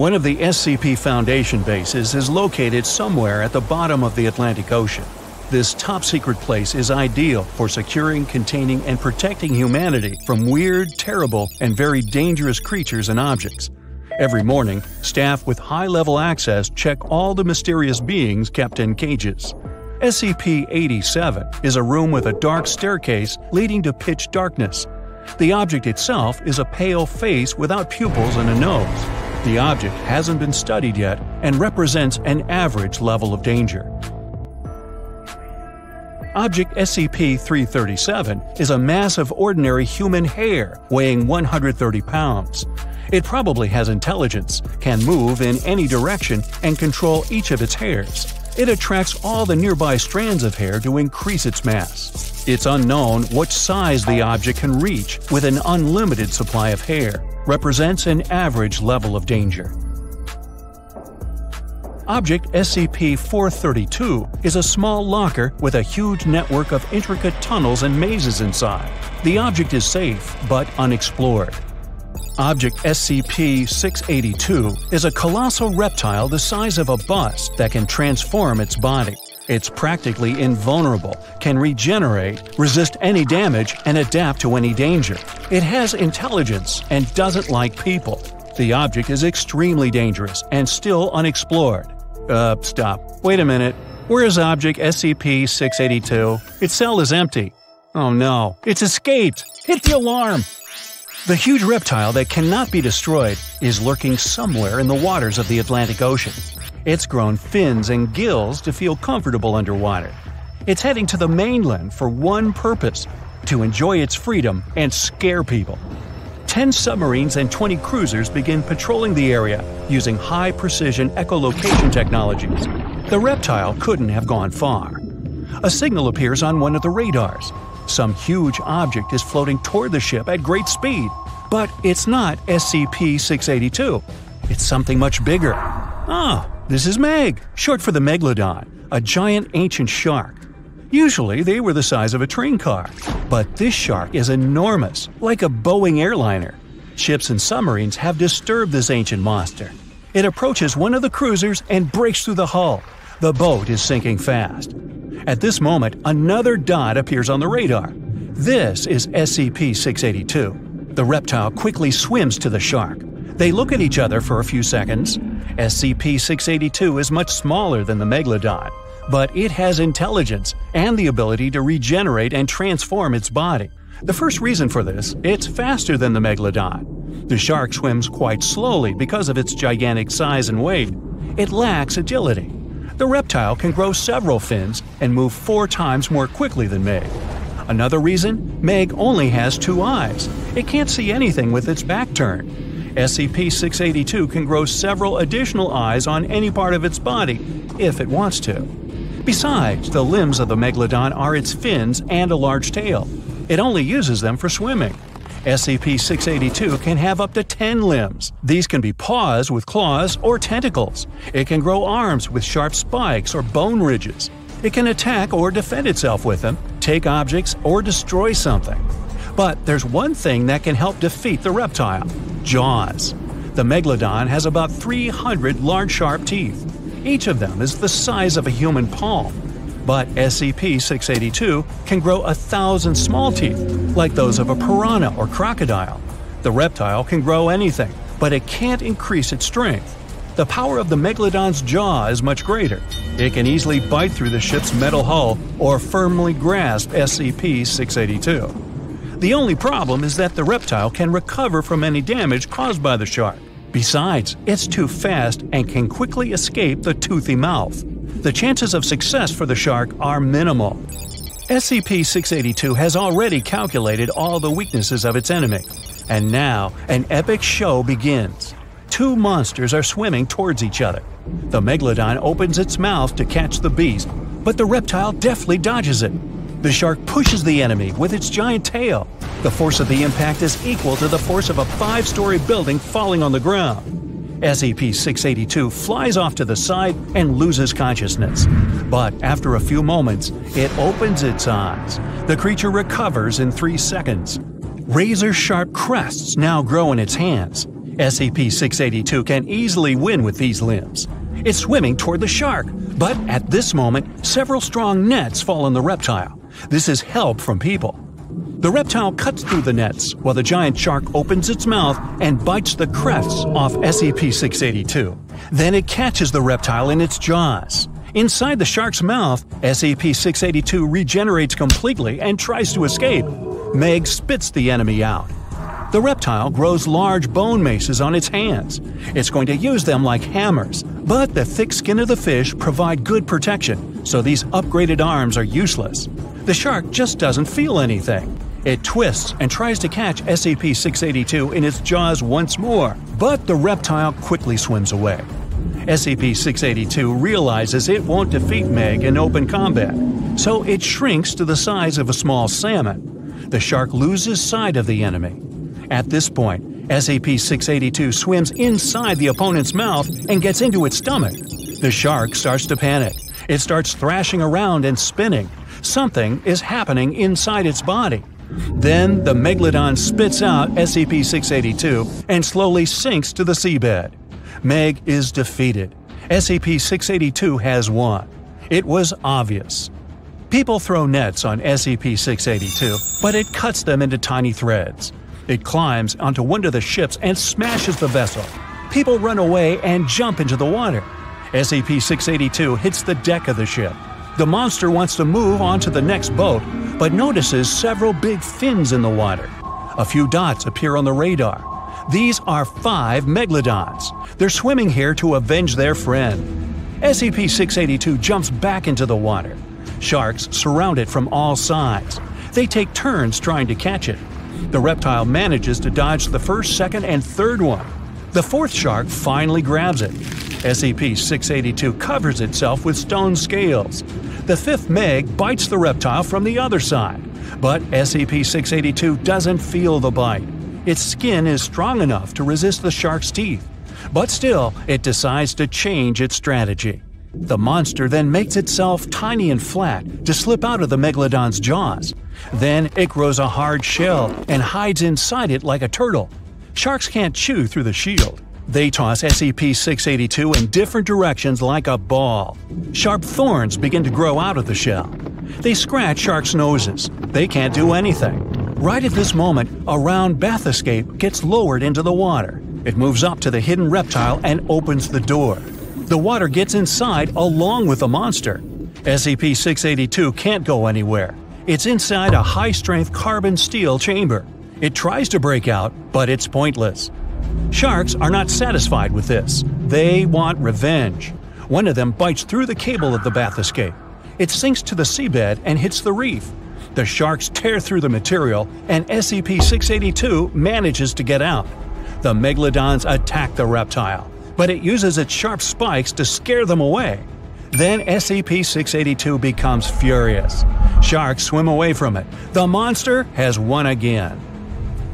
One of the SCP Foundation bases is located somewhere at the bottom of the Atlantic Ocean. This top-secret place is ideal for securing, containing, and protecting humanity from weird, terrible, and very dangerous creatures and objects. Every morning, staff with high-level access check all the mysterious beings kept in cages. SCP-87 is a room with a dark staircase leading to pitch darkness. The object itself is a pale face without pupils and a nose. The object hasn't been studied yet and represents an average level of danger. Object SCP-337 is a mass of ordinary human hair weighing 130 pounds. It probably has intelligence, can move in any direction, and control each of its hairs. It attracts all the nearby strands of hair to increase its mass. It's unknown what size the object can reach with an unlimited supply of hair. Represents an average level of danger. Object SCP-432 is a small locker with a huge network of intricate tunnels and mazes inside. The object is safe, but unexplored. Object SCP-682 is a colossal reptile the size of a bus that can transform its body. It's practically invulnerable, can regenerate, resist any damage, and adapt to any danger. It has intelligence and doesn't like people. The object is extremely dangerous and still unexplored. Stop. Wait a minute. Where is Object SCP-682? Its cell is empty. Oh no, it's escaped! Hit the alarm! The huge reptile that cannot be destroyed is lurking somewhere in the waters of the Atlantic Ocean. It's grown fins and gills to feel comfortable underwater. It's heading to the mainland for one purpose: to enjoy its freedom and scare people. 10 submarines and 20 cruisers begin patrolling the area using high-precision echolocation technologies. The reptile couldn't have gone far. A signal appears on one of the radars. Some huge object is floating toward the ship at great speed. But it's not SCP-682. It's something much bigger. This is Meg, short for the Megalodon, a giant ancient shark. Usually they were the size of a train car, but this shark is enormous, like a Boeing airliner. Ships and submarines have disturbed this ancient monster. It approaches one of the cruisers and breaks through the hull. The boat is sinking fast. At this moment, another dot appears on the radar. This is SCP-682. The reptile quickly swims to the shark. They look at each other for a few seconds. SCP-682 is much smaller than the Megalodon, but it has intelligence and the ability to regenerate and transform its body. The first reason for this, it's faster than the Megalodon. The shark swims quite slowly because of its gigantic size and weight. It lacks agility. The reptile can grow several fins and move 4 times more quickly than Meg. Another reason, Meg only has 2 eyes. It can't see anything with its back turned. SCP-682 can grow several additional eyes on any part of its body, if it wants to. Besides, the limbs of the Megalodon are its fins and a large tail. It only uses them for swimming. SCP-682 can have up to 10 limbs. These can be paws with claws or tentacles. It can grow arms with sharp spikes or bone ridges. It can attack or defend itself with them, take objects, or destroy something. But there's one thing that can help defeat the reptile: jaws. The Megalodon has about 300 large sharp teeth. Each of them is the size of a human palm. But SCP-682 can grow 1,000 small teeth, like those of a piranha or crocodile. The reptile can grow anything, but it can't increase its strength. The power of the Megalodon's jaw is much greater. It can easily bite through the ship's metal hull or firmly grasp SCP-682. The only problem is that the reptile can recover from any damage caused by the shark. Besides, it's too fast and can quickly escape the toothy mouth. The chances of success for the shark are minimal. SCP-682 has already calculated all the weaknesses of its enemy. And now, an epic show begins. 2 monsters are swimming towards each other. The Megalodon opens its mouth to catch the beast, but the reptile deftly dodges it. The shark pushes the enemy with its giant tail. The force of the impact is equal to the force of a 5-story building falling on the ground. SCP-682 flies off to the side and loses consciousness. But after a few moments, it opens its eyes. The creature recovers in 3 seconds. Razor-sharp crests now grow in its hands. SCP-682 can easily win with these limbs. It's swimming toward the shark, but at this moment, several strong nets fall on the reptile. This is help from people. The reptile cuts through the nets while the giant shark opens its mouth and bites the crests off SCP-682. Then it catches the reptile in its jaws. Inside the shark's mouth, SCP-682 regenerates completely and tries to escape. Meg spits the enemy out. The reptile grows large bone maces on its hands. It's going to use them like hammers, but the thick skin of the fish provide good protection, so these upgraded arms are useless. The shark just doesn't feel anything. It twists and tries to catch SCP-682 in its jaws once more, but the reptile quickly swims away. SCP-682 realizes it won't defeat Meg in open combat, so it shrinks to the size of a small salmon. The shark loses sight of the enemy. At this point, SCP-682 swims inside the opponent's mouth and gets into its stomach. The shark starts to panic. It starts thrashing around and spinning. Something is happening inside its body. Then the Megalodon spits out SCP-682 and slowly sinks to the seabed. Meg is defeated. SCP-682 has won. It was obvious. People throw nets on SCP-682, but it cuts them into tiny threads. It climbs onto one of the ships and smashes the vessel. People run away and jump into the water. SCP-682 hits the deck of the ship. The monster wants to move on to the next boat, but notices several big fins in the water. A few dots appear on the radar. These are 5 Megalodons. They're swimming here to avenge their friend. SCP-682 jumps back into the water. Sharks surround it from all sides. They take turns trying to catch it. The reptile manages to dodge the first, second, and third one. The fourth shark finally grabs it. SCP-682 covers itself with stone scales. The fifth Meg bites the reptile from the other side, but SCP-682 doesn't feel the bite. Its skin is strong enough to resist the shark's teeth, but still, it decides to change its strategy. The monster then makes itself tiny and flat to slip out of the Megalodon's jaws. Then it grows a hard shell and hides inside it like a turtle. Sharks can't chew through the shield. They toss SCP-682 in different directions like a ball. Sharp thorns begin to grow out of the shell. They scratch sharks' noses. They can't do anything. Right at this moment, a round bath escape gets lowered into the water. It moves up to the hidden reptile and opens the door. The water gets inside along with the monster. SCP-682 can't go anywhere. It's inside a high-strength carbon steel chamber. It tries to break out, but it's pointless. Sharks are not satisfied with this. They want revenge. One of them bites through the cable of the bath escape. It sinks to the seabed and hits the reef. The sharks tear through the material, and SCP-682 manages to get out. The Megalodons attack the reptile, but it uses its sharp spikes to scare them away. Then SCP-682 becomes furious. Sharks swim away from it. The monster has won again.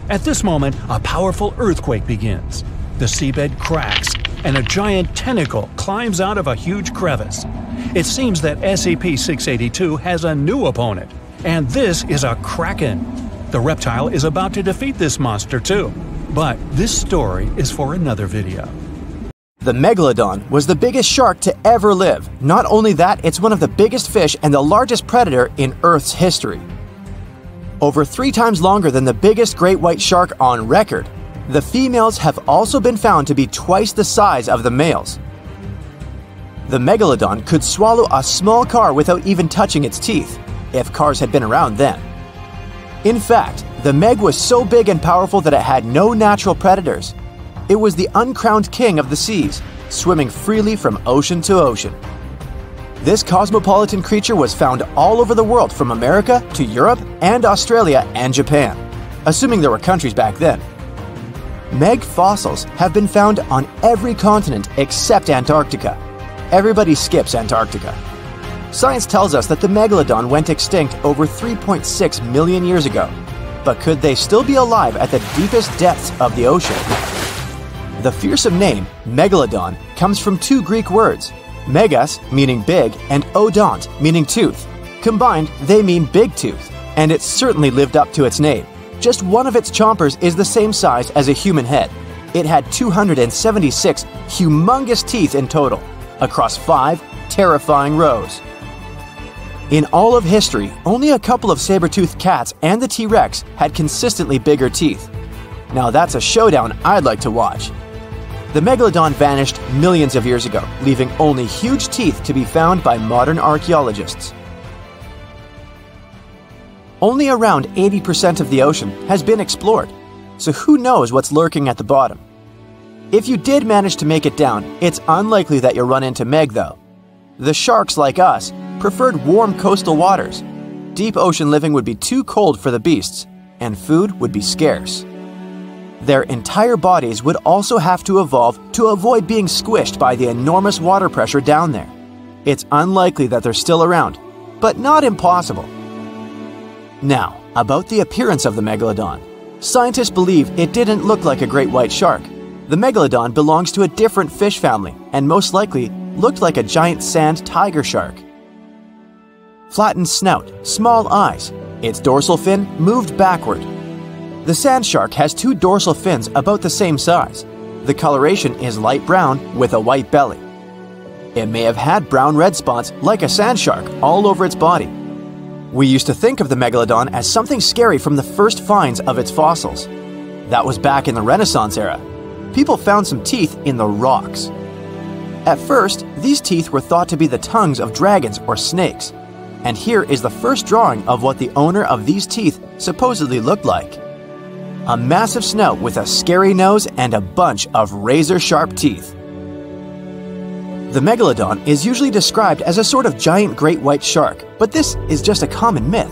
At this moment, a powerful earthquake begins. The seabed cracks, and a giant tentacle climbs out of a huge crevice. It seems that SCP-682 has a new opponent, and this is a kraken. The reptile is about to defeat this monster too. But this story is for another video. The Megalodon was the biggest shark to ever live. Not only that, it's one of the biggest fish and the largest predator in Earth's history. Over 3 times longer than the biggest great white shark on record, the females have also been found to be twice the size of the males. The Megalodon could swallow a small car without even touching its teeth, if cars had been around then. In fact, the Meg was so big and powerful that it had no natural predators. It was the uncrowned king of the seas, swimming freely from ocean to ocean. This cosmopolitan creature was found all over the world, from America to Europe and Australia and Japan, assuming there were countries back then. Meg fossils have been found on every continent except Antarctica. Everybody skips Antarctica. Science tells us that the Megalodon went extinct over 3.6 million years ago, but could they still be alive at the deepest depths of the ocean? The fearsome name, Megalodon, comes from 2 Greek words, megas, meaning big, and odont, meaning tooth. Combined, they mean big tooth, and it certainly lived up to its name. Just one of its chompers is the same size as a human head. It had 276 humongous teeth in total, across 5 terrifying rows. In all of history, only a couple of saber-toothed cats and the T-Rex had consistently bigger teeth. Now that's a showdown I'd like to watch. The Megalodon vanished millions of years ago, leaving only huge teeth to be found by modern archaeologists. Only around 80% of the ocean has been explored, so who knows what's lurking at the bottom. If you did manage to make it down, it's unlikely that you'll run into Meg though. The sharks, like us, preferred warm coastal waters. Deep ocean living would be too cold for the beasts, and food would be scarce. Their entire bodies would also have to evolve to avoid being squished by the enormous water pressure down there. It's unlikely that they're still around, but not impossible. Now, about the appearance of the Megalodon. Scientists believe it didn't look like a great white shark. The Megalodon belongs to a different fish family and most likely looked like a giant sand tiger shark. Flattened snout, small eyes. Its dorsal fin moved backward. The sand shark has 2 dorsal fins about the same size. The coloration is light brown with a white belly. It may have had brown-red spots like a sand shark all over its body. We used to think of the Megalodon as something scary from the first finds of its fossils. That was back in the Renaissance era. People found some teeth in the rocks. At first, these teeth were thought to be the tongues of dragons or snakes. And here is the first drawing of what the owner of these teeth supposedly looked like. A massive snout with a scary nose and a bunch of razor-sharp teeth. The Megalodon is usually described as a sort of giant great white shark, but this is just a common myth.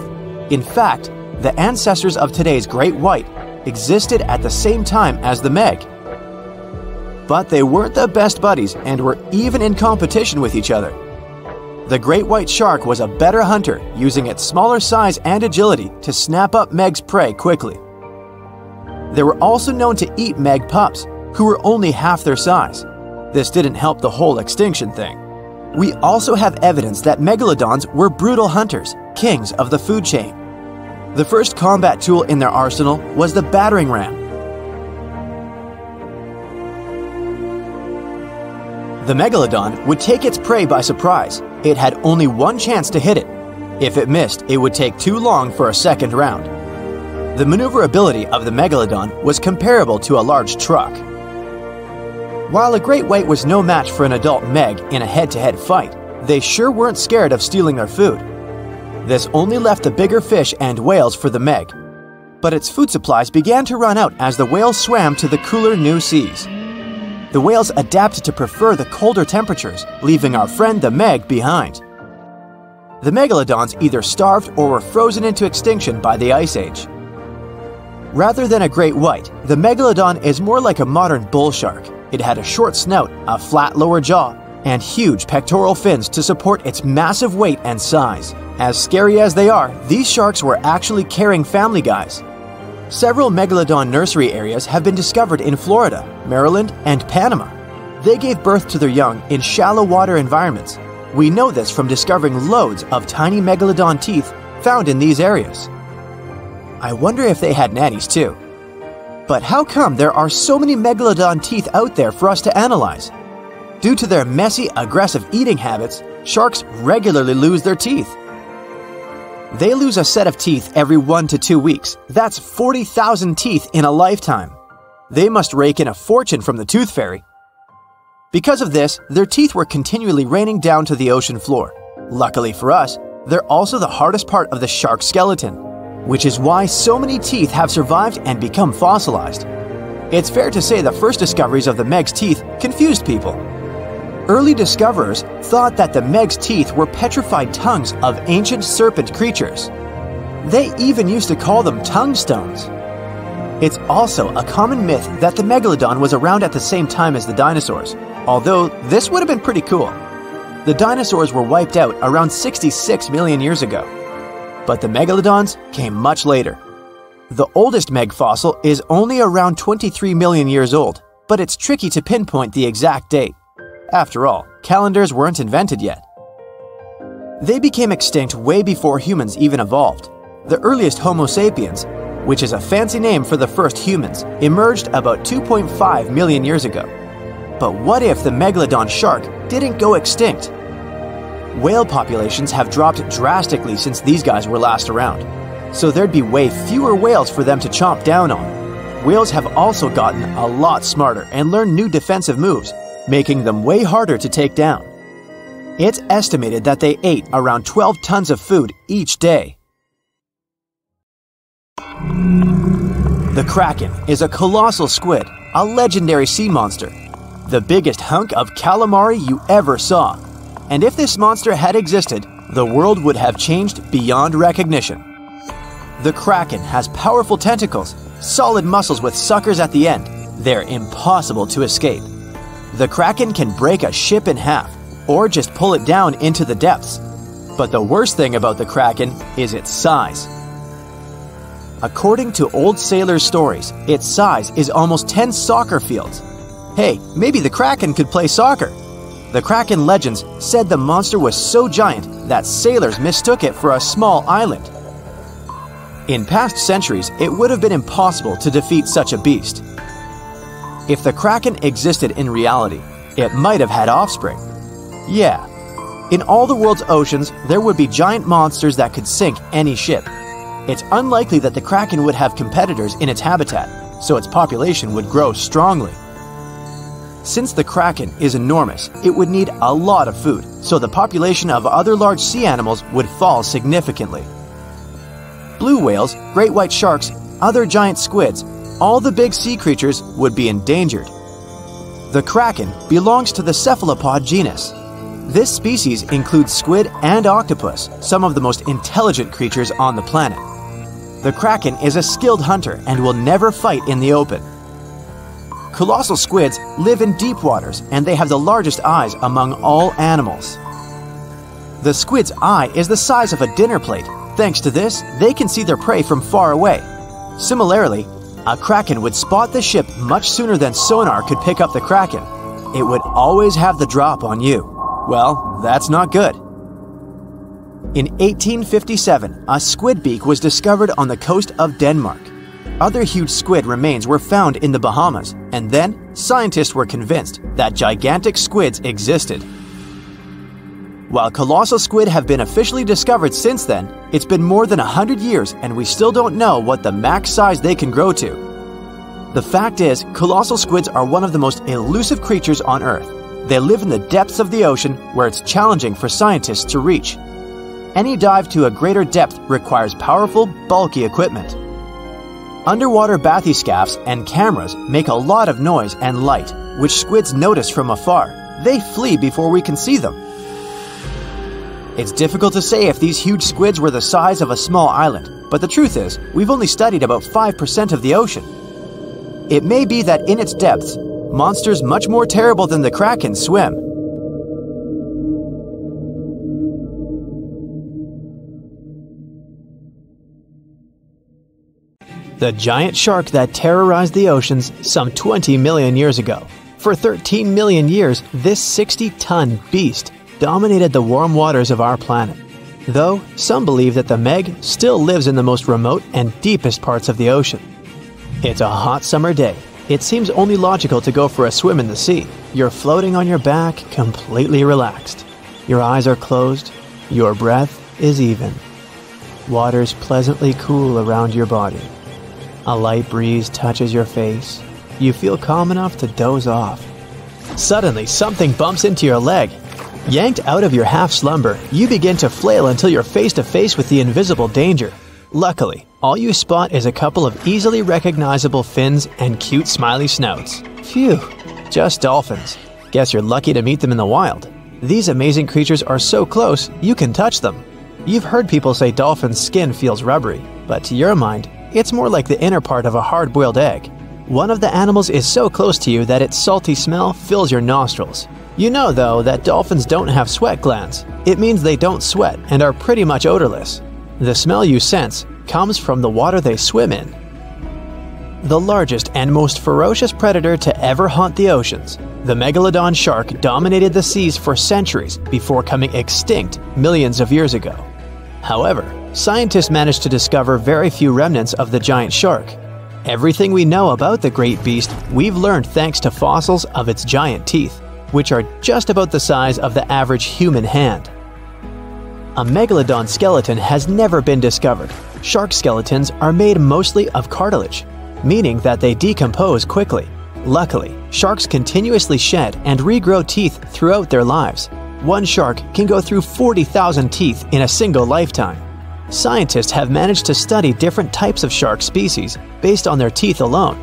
In fact, the ancestors of today's great white existed at the same time as the Meg. But they weren't the best buddies and were even in competition with each other. The great white shark was a better hunter, using its smaller size and agility to snap up Meg's prey quickly. They were also known to eat Meg pups, who were only half their size. This didn't help the whole extinction thing. We also have evidence that Megalodons were brutal hunters, kings of the food chain. The first combat tool in their arsenal was the battering ram. The Megalodon would take its prey by surprise. It had only one chance to hit it. If it missed, it would take too long for a second round. The maneuverability of the Megalodon was comparable to a large truck. While a great white was no match for an adult Meg in a head-to-head fight, they sure weren't scared of stealing their food. This only left the bigger fish and whales for the Meg. But its food supplies began to run out as the whales swam to the cooler new seas. The whales adapted to prefer the colder temperatures, leaving our friend the Meg behind. The Megalodons either starved or were frozen into extinction by the Ice Age. Rather than a great white, the Megalodon is more like a modern bull shark. It had a short snout, a flat lower jaw, and huge pectoral fins to support its massive weight and size. As scary as they are, these sharks were actually caring family guys. Several Megalodon nursery areas have been discovered in Florida, Maryland, and Panama. They gave birth to their young in shallow water environments. We know this from discovering loads of tiny Megalodon teeth found in these areas. I wonder if they had nannies too. But how come there are so many Megalodon teeth out there for us to analyze? Due to their messy, aggressive eating habits, sharks regularly lose their teeth. They lose a set of teeth every 1 to 2 weeks. That's 40,000 teeth in a lifetime. They must rake in a fortune from the tooth fairy. Because of this, their teeth were continually raining down to the ocean floor. Luckily for us, they're also the hardest part of the shark skeleton, which is why so many teeth have survived and become fossilized. It's fair to say the first discoveries of the Meg's teeth confused people. Early discoverers thought that the Meg's teeth were petrified tongues of ancient serpent creatures. They even used to call them tongue stones. It's also a common myth that the Megalodon was around at the same time as the dinosaurs, although this would have been pretty cool. The dinosaurs were wiped out around 66 million years ago, but the Megalodons came much later. The oldest Meg fossil is only around 23 million years old, but it's tricky to pinpoint the exact date. After all, calendars weren't invented yet. They became extinct way before humans even evolved. The earliest Homo sapiens, which is a fancy name for the first humans, emerged about 2.5 million years ago. But what if the Megalodon shark didn't go extinct? Whale populations have dropped drastically since these guys were last around, so there'd be way fewer whales for them to chomp down on. Whales have also gotten a lot smarter and learned new defensive moves, making them way harder to take down. It's estimated that they ate around 12 tons of food each day. The Kraken is a colossal squid, a legendary sea monster, the biggest hunk of calamari you ever saw. And if this monster had existed, the world would have changed beyond recognition. The Kraken has powerful tentacles, solid muscles with suckers at the end. They're impossible to escape. The Kraken can break a ship in half, or just pull it down into the depths. But the worst thing about the Kraken is its size. According to old sailors' stories, its size is almost 10 soccer fields. Hey, maybe the Kraken could play soccer. The Kraken legends said the monster was so giant that sailors mistook it for a small island. In past centuries, it would have been impossible to defeat such a beast. If the Kraken existed in reality, it might have had offspring. Yeah, in all the world's oceans, there would be giant monsters that could sink any ship. It's unlikely that the Kraken would have competitors in its habitat, so its population would grow strongly. Since the Kraken is enormous, it would need a lot of food, so the population of other large sea animals would fall significantly. Blue whales, great white sharks, other giant squids, all the big sea creatures would be endangered. The Kraken belongs to the cephalopod genus. This species includes squid and octopus, some of the most intelligent creatures on the planet. The Kraken is a skilled hunter and will never fight in the open. Colossal squids live in deep waters and they have the largest eyes among all animals. The squid's eye is the size of a dinner plate. Thanks to this, they can see their prey from far away. Similarly, a Kraken would spot the ship much sooner than sonar could pick up the Kraken. It would always have the drop on you. Well, that's not good. In 1857, a squid beak was discovered on the coast of Denmark. Other huge squid remains were found in the Bahamas, and then scientists were convinced that gigantic squids existed. While colossal squid have been officially discovered since then, it's been more than 100 years and we still don't know what the max size they can grow to. The fact is, colossal squids are one of the most elusive creatures on Earth. They live in the depths of the ocean where it's challenging for scientists to reach. Any dive to a greater depth requires powerful, bulky equipment. Underwater bathyscaphs and cameras make a lot of noise and light, which squids notice from afar. They flee before we can see them. It's difficult to say if these huge squids were the size of a small island, but the truth is, we've only studied about 5% of the ocean. It may be that in its depths, monsters much more terrible than the Kraken swim. The giant shark that terrorized the oceans some 20 million years ago. For 13 million years, this 60-ton beast dominated the warm waters of our planet. Though, some believe that the Meg still lives in the most remote and deepest parts of the ocean. It's a hot summer day. It seems only logical to go for a swim in the sea. You're floating on your back, completely relaxed. Your eyes are closed. Your breath is even. Water's pleasantly cool around your body. A light breeze touches your face. You feel calm enough to doze off. Suddenly, something bumps into your leg. Yanked out of your half-slumber, you begin to flail until you're face-to-face with the invisible danger. Luckily, all you spot is a couple of easily recognizable fins and cute smiley snouts. Phew, just dolphins. Guess you're lucky to meet them in the wild. These amazing creatures are so close, you can touch them. You've heard people say dolphins' skin feels rubbery, but to your mind, it's more like the inner part of a hard-boiled egg. One of the animals is so close to you that its salty smell fills your nostrils. You know, though, that dolphins don't have sweat glands. It means they don't sweat and are pretty much odorless. The smell you sense comes from the water they swim in. The largest and most ferocious predator to ever haunt the oceans, the Megalodon shark dominated the seas for centuries before coming extinct millions of years ago. However, scientists managed to discover very few remnants of the giant shark. Everything we know about the great beast we've learned thanks to fossils of its giant teeth, which are just about the size of the average human hand. A megalodon skeleton has never been discovered. Shark skeletons are made mostly of cartilage, meaning that they decompose quickly. Luckily, sharks continuously shed and regrow teeth throughout their lives. One shark can go through 40,000 teeth in a single lifetime. Scientists have managed to study different types of shark species based on their teeth alone.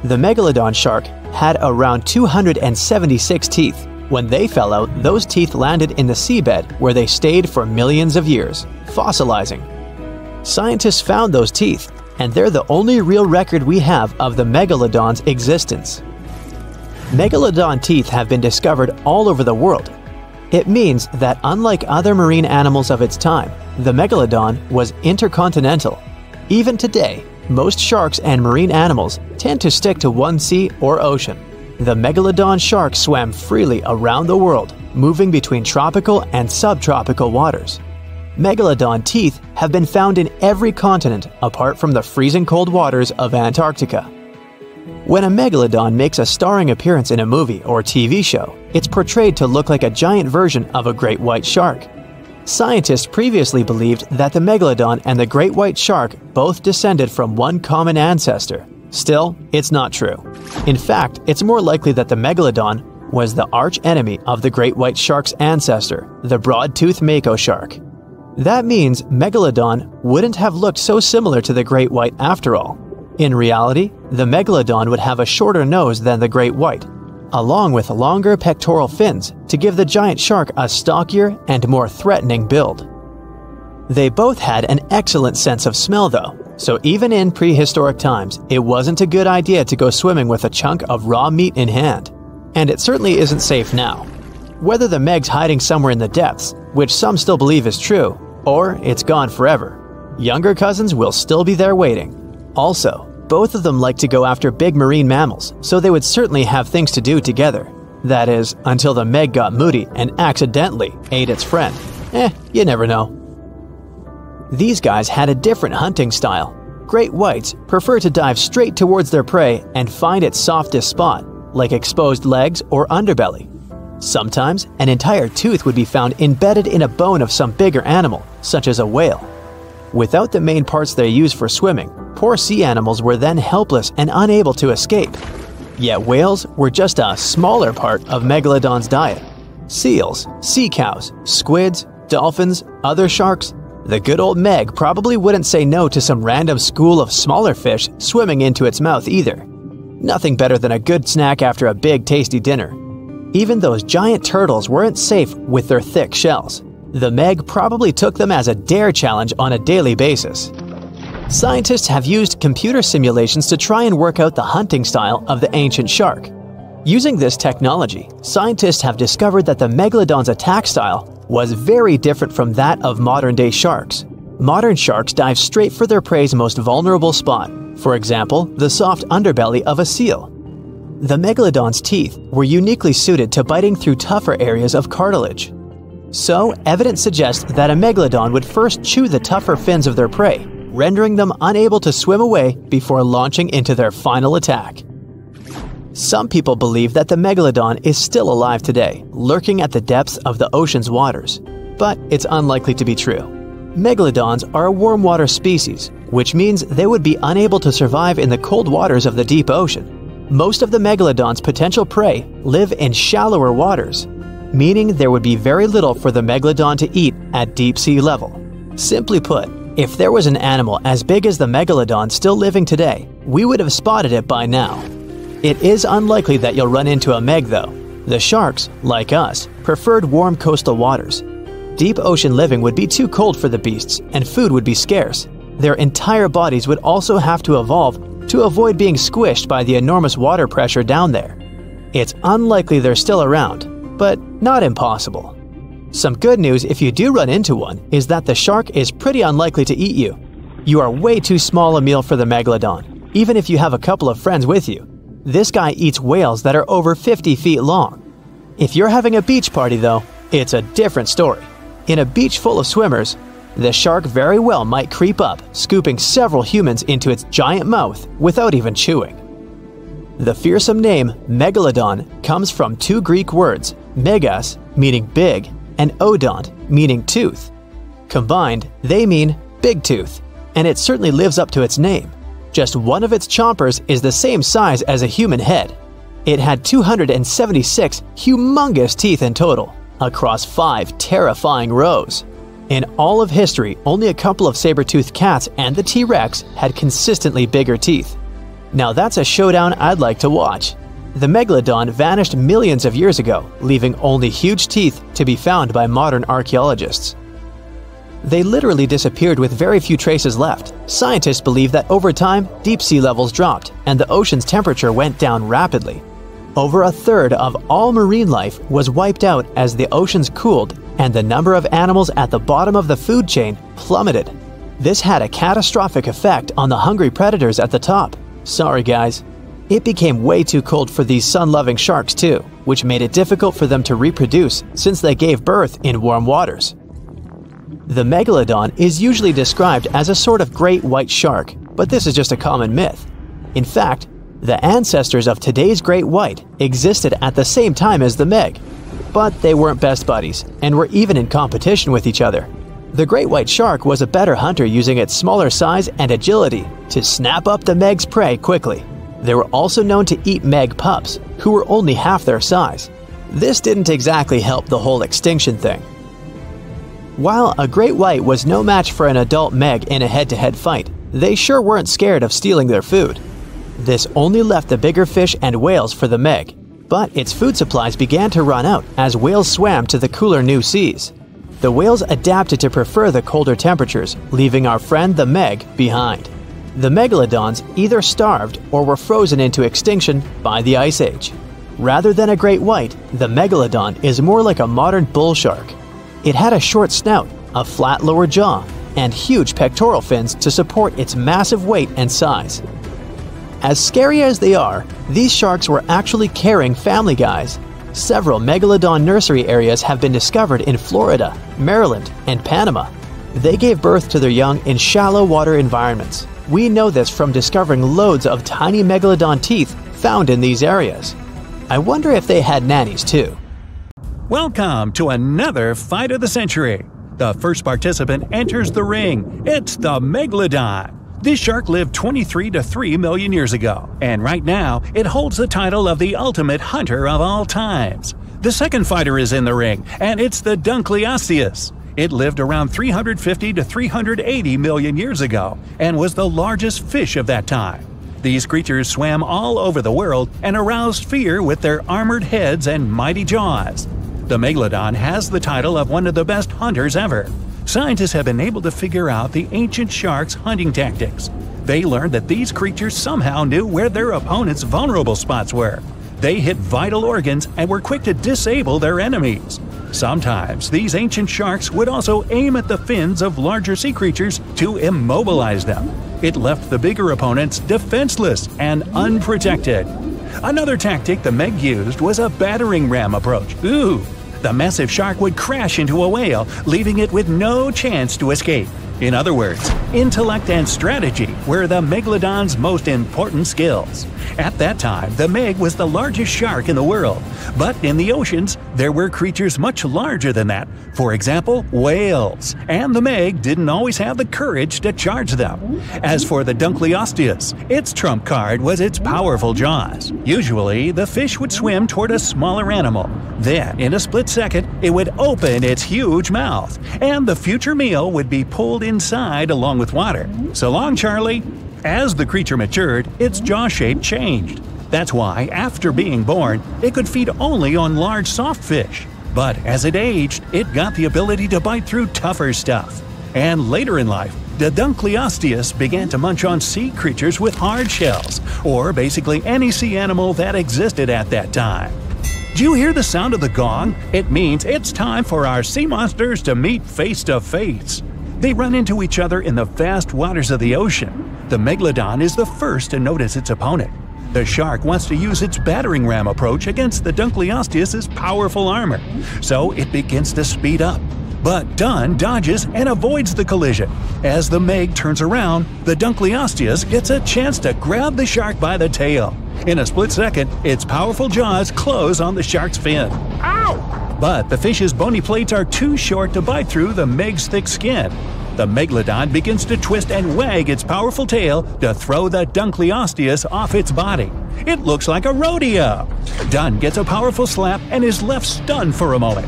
The megalodon shark had around 276 teeth. When they fell out, those teeth landed in the seabed where they stayed for millions of years, fossilizing. Scientists found those teeth, and they're the only real record we have of the megalodon's existence. Megalodon teeth have been discovered all over the world. It means that unlike other marine animals of its time, the megalodon was intercontinental. Even today, most sharks and marine animals tend to stick to one sea or ocean. The megalodon shark swam freely around the world, moving between tropical and subtropical waters. Megalodon teeth have been found in every continent apart from the freezing cold waters of Antarctica. When a megalodon makes a starring appearance in a movie or TV show, it's portrayed to look like a giant version of a great white shark. Scientists previously believed that the megalodon and the great white shark both descended from one common ancestor. Still, it's not true. In fact, it's more likely that the megalodon was the arch-enemy of the great white shark's ancestor, the broad-toothed mako shark. That means Megalodon wouldn't have looked so similar to the great white after all. In reality, the Megalodon would have a shorter nose than the great white, along with longer pectoral fins to give the giant shark a stockier and more threatening build. They both had an excellent sense of smell though, so even in prehistoric times, it wasn't a good idea to go swimming with a chunk of raw meat in hand. And it certainly isn't safe now. Whether the Meg's hiding somewhere in the depths, which some still believe is true, or it's gone forever, younger cousins will still be there waiting. Also, both of them like to go after big marine mammals, so they would certainly have things to do together. That is, until the Meg got moody and accidentally ate its friend. You never know. These guys had a different hunting style. Great whites prefer to dive straight towards their prey and find its softest spot, like exposed legs or underbelly. Sometimes, an entire tooth would be found embedded in a bone of some bigger animal, such as a whale. Without the main parts they use for swimming, poor sea animals were then helpless and unable to escape. Yet whales were just a smaller part of Megalodon's diet. Seals, sea cows, squids, dolphins, other sharks. The good old Meg probably wouldn't say no to some random school of smaller fish swimming into its mouth either. Nothing better than a good snack after a big tasty dinner. Even those giant turtles weren't safe with their thick shells. The Meg probably took them as a dare challenge on a daily basis. Scientists have used computer simulations to try and work out the hunting style of the ancient shark. Using this technology, scientists have discovered that the Megalodon's attack style was very different from that of modern-day sharks. Modern sharks dive straight for their prey's most vulnerable spot, for example, the soft underbelly of a seal. The Megalodon's teeth were uniquely suited to biting through tougher areas of cartilage. So, evidence suggests that a Megalodon would first chew the tougher fins of their prey, rendering them unable to swim away before launching into their final attack. Some people believe that the Megalodon is still alive today, lurking at the depths of the ocean's waters. But it's unlikely to be true. Megalodons are a warm water species, which means they would be unable to survive in the cold waters of the deep ocean. Most of the Megalodon's potential prey live in shallower waters, meaning there would be very little for the Megalodon to eat at deep sea level. Simply put, if there was an animal as big as the Megalodon still living today, we would have spotted it by now. It is unlikely that you'll run into a Meg though. The sharks, like us, preferred warm coastal waters. Deep ocean living would be too cold for the beasts, and food would be scarce. Their entire bodies would also have to evolve to avoid being squished by the enormous water pressure down there. It's unlikely they're still around, but not impossible. Some good news if you do run into one is that the shark is pretty unlikely to eat you. You are way too small a meal for the Megalodon, even if you have a couple of friends with you. This guy eats whales that are over 50 feet long. If you're having a beach party though, it's a different story. In a beach full of swimmers, the shark very well might creep up, scooping several humans into its giant mouth without even chewing. The fearsome name Megalodon comes from two Greek words, megas, meaning big, and odont, meaning tooth. Combined, they mean big tooth, and it certainly lives up to its name. Just one of its chompers is the same size as a human head. It had 276 humongous teeth in total, across 5 terrifying rows. In all of history, only a couple of saber-toothed cats and the T-Rex had consistently bigger teeth. Now that's a showdown I'd like to watch. The Megalodon vanished millions of years ago, leaving only huge teeth to be found by modern archaeologists. They literally disappeared with very few traces left. Scientists believe that over time, deep sea levels dropped and the ocean's temperature went down rapidly. Over a third of all marine life was wiped out as the oceans cooled and the number of animals at the bottom of the food chain plummeted. This had a catastrophic effect on the hungry predators at the top. Sorry guys. It became way too cold for these sun-loving sharks too, which made it difficult for them to reproduce since they gave birth in warm waters. The Megalodon is usually described as a sort of great white shark, but this is just a common myth. In fact, the ancestors of today's great white existed at the same time as the Meg, but they weren't best buddies and were even in competition with each other. The great white shark was a better hunter using its smaller size and agility to snap up the Meg's prey quickly. They were also known to eat Meg pups, who were only half their size. This didn't exactly help the whole extinction thing. While a great white was no match for an adult Meg in a head-to-head fight, they sure weren't scared of stealing their food. This only left the bigger fish and whales for the Meg, but its food supplies began to run out as whales swam to the cooler new seas. The whales adapted to prefer the colder temperatures, leaving our friend the Meg behind. The Megalodons either starved or were frozen into extinction by the Ice Age. Rather than a great white, the Megalodon is more like a modern bull shark. It had a short snout, a flat lower jaw, and huge pectoral fins to support its massive weight and size. As scary as they are, these sharks were actually caring family guys. Several Megalodon nursery areas have been discovered in Florida, Maryland, and Panama. They gave birth to their young in shallow water environments. We know this from discovering loads of tiny Megalodon teeth found in these areas. I wonder if they had nannies too. Welcome to another Fight of the Century. The first participant enters the ring. It's the Megalodon. This shark lived 23 to 3 million years ago, and right now it holds the title of the ultimate hunter of all times. The second fighter is in the ring, and it's the Dunkleosteus. It lived around 350 to 380 million years ago and was the largest fish of that time. These creatures swam all over the world and aroused fear with their armored heads and mighty jaws. The Megalodon has the title of one of the best hunters ever. Scientists have been able to figure out the ancient sharks' hunting tactics. They learned that these creatures somehow knew where their opponents' vulnerable spots were. They hit vital organs and were quick to disable their enemies. Sometimes these ancient sharks would also aim at the fins of larger sea creatures to immobilize them. It left the bigger opponents defenseless and unprotected. Another tactic the Meg used was a battering ram approach. The massive shark would crash into a whale, leaving it with no chance to escape. In other words, intellect and strategy were the Megalodon's most important skills. At that time, the Meg was the largest shark in the world, but in the oceans, there were creatures much larger than that, for example, whales, and the Meg didn't always have the courage to charge them. As for the Dunkleosteus, its trump card was its powerful jaws. Usually, the fish would swim toward a smaller animal. Then, in a split second, it would open its huge mouth, and the future meal would be pulled inside along with water. So long, Charlie! As the creature matured, its jaw shape changed. That's why, after being born, it could feed only on large soft fish. But as it aged, it got the ability to bite through tougher stuff. And later in life, the Dunkleosteus began to munch on sea creatures with hard shells, or basically any sea animal that existed at that time. Do you hear the sound of the gong? It means it's time for our sea monsters to meet face to face. They run into each other in the vast waters of the ocean. The Megalodon is the first to notice its opponent. The shark wants to use its battering ram approach against the Dunkleosteus' powerful armor, so it begins to speed up. But Dunn dodges and avoids the collision. As the Meg turns around, the Dunkleosteus gets a chance to grab the shark by the tail. In a split second, its powerful jaws close on the shark's fin. Ow! But the fish's bony plates are too short to bite through the Meg's thick skin. The Megalodon begins to twist and wag its powerful tail to throw the Dunkleosteus off its body. It looks like a rodeo. Dunn gets a powerful slap and is left stunned for a moment.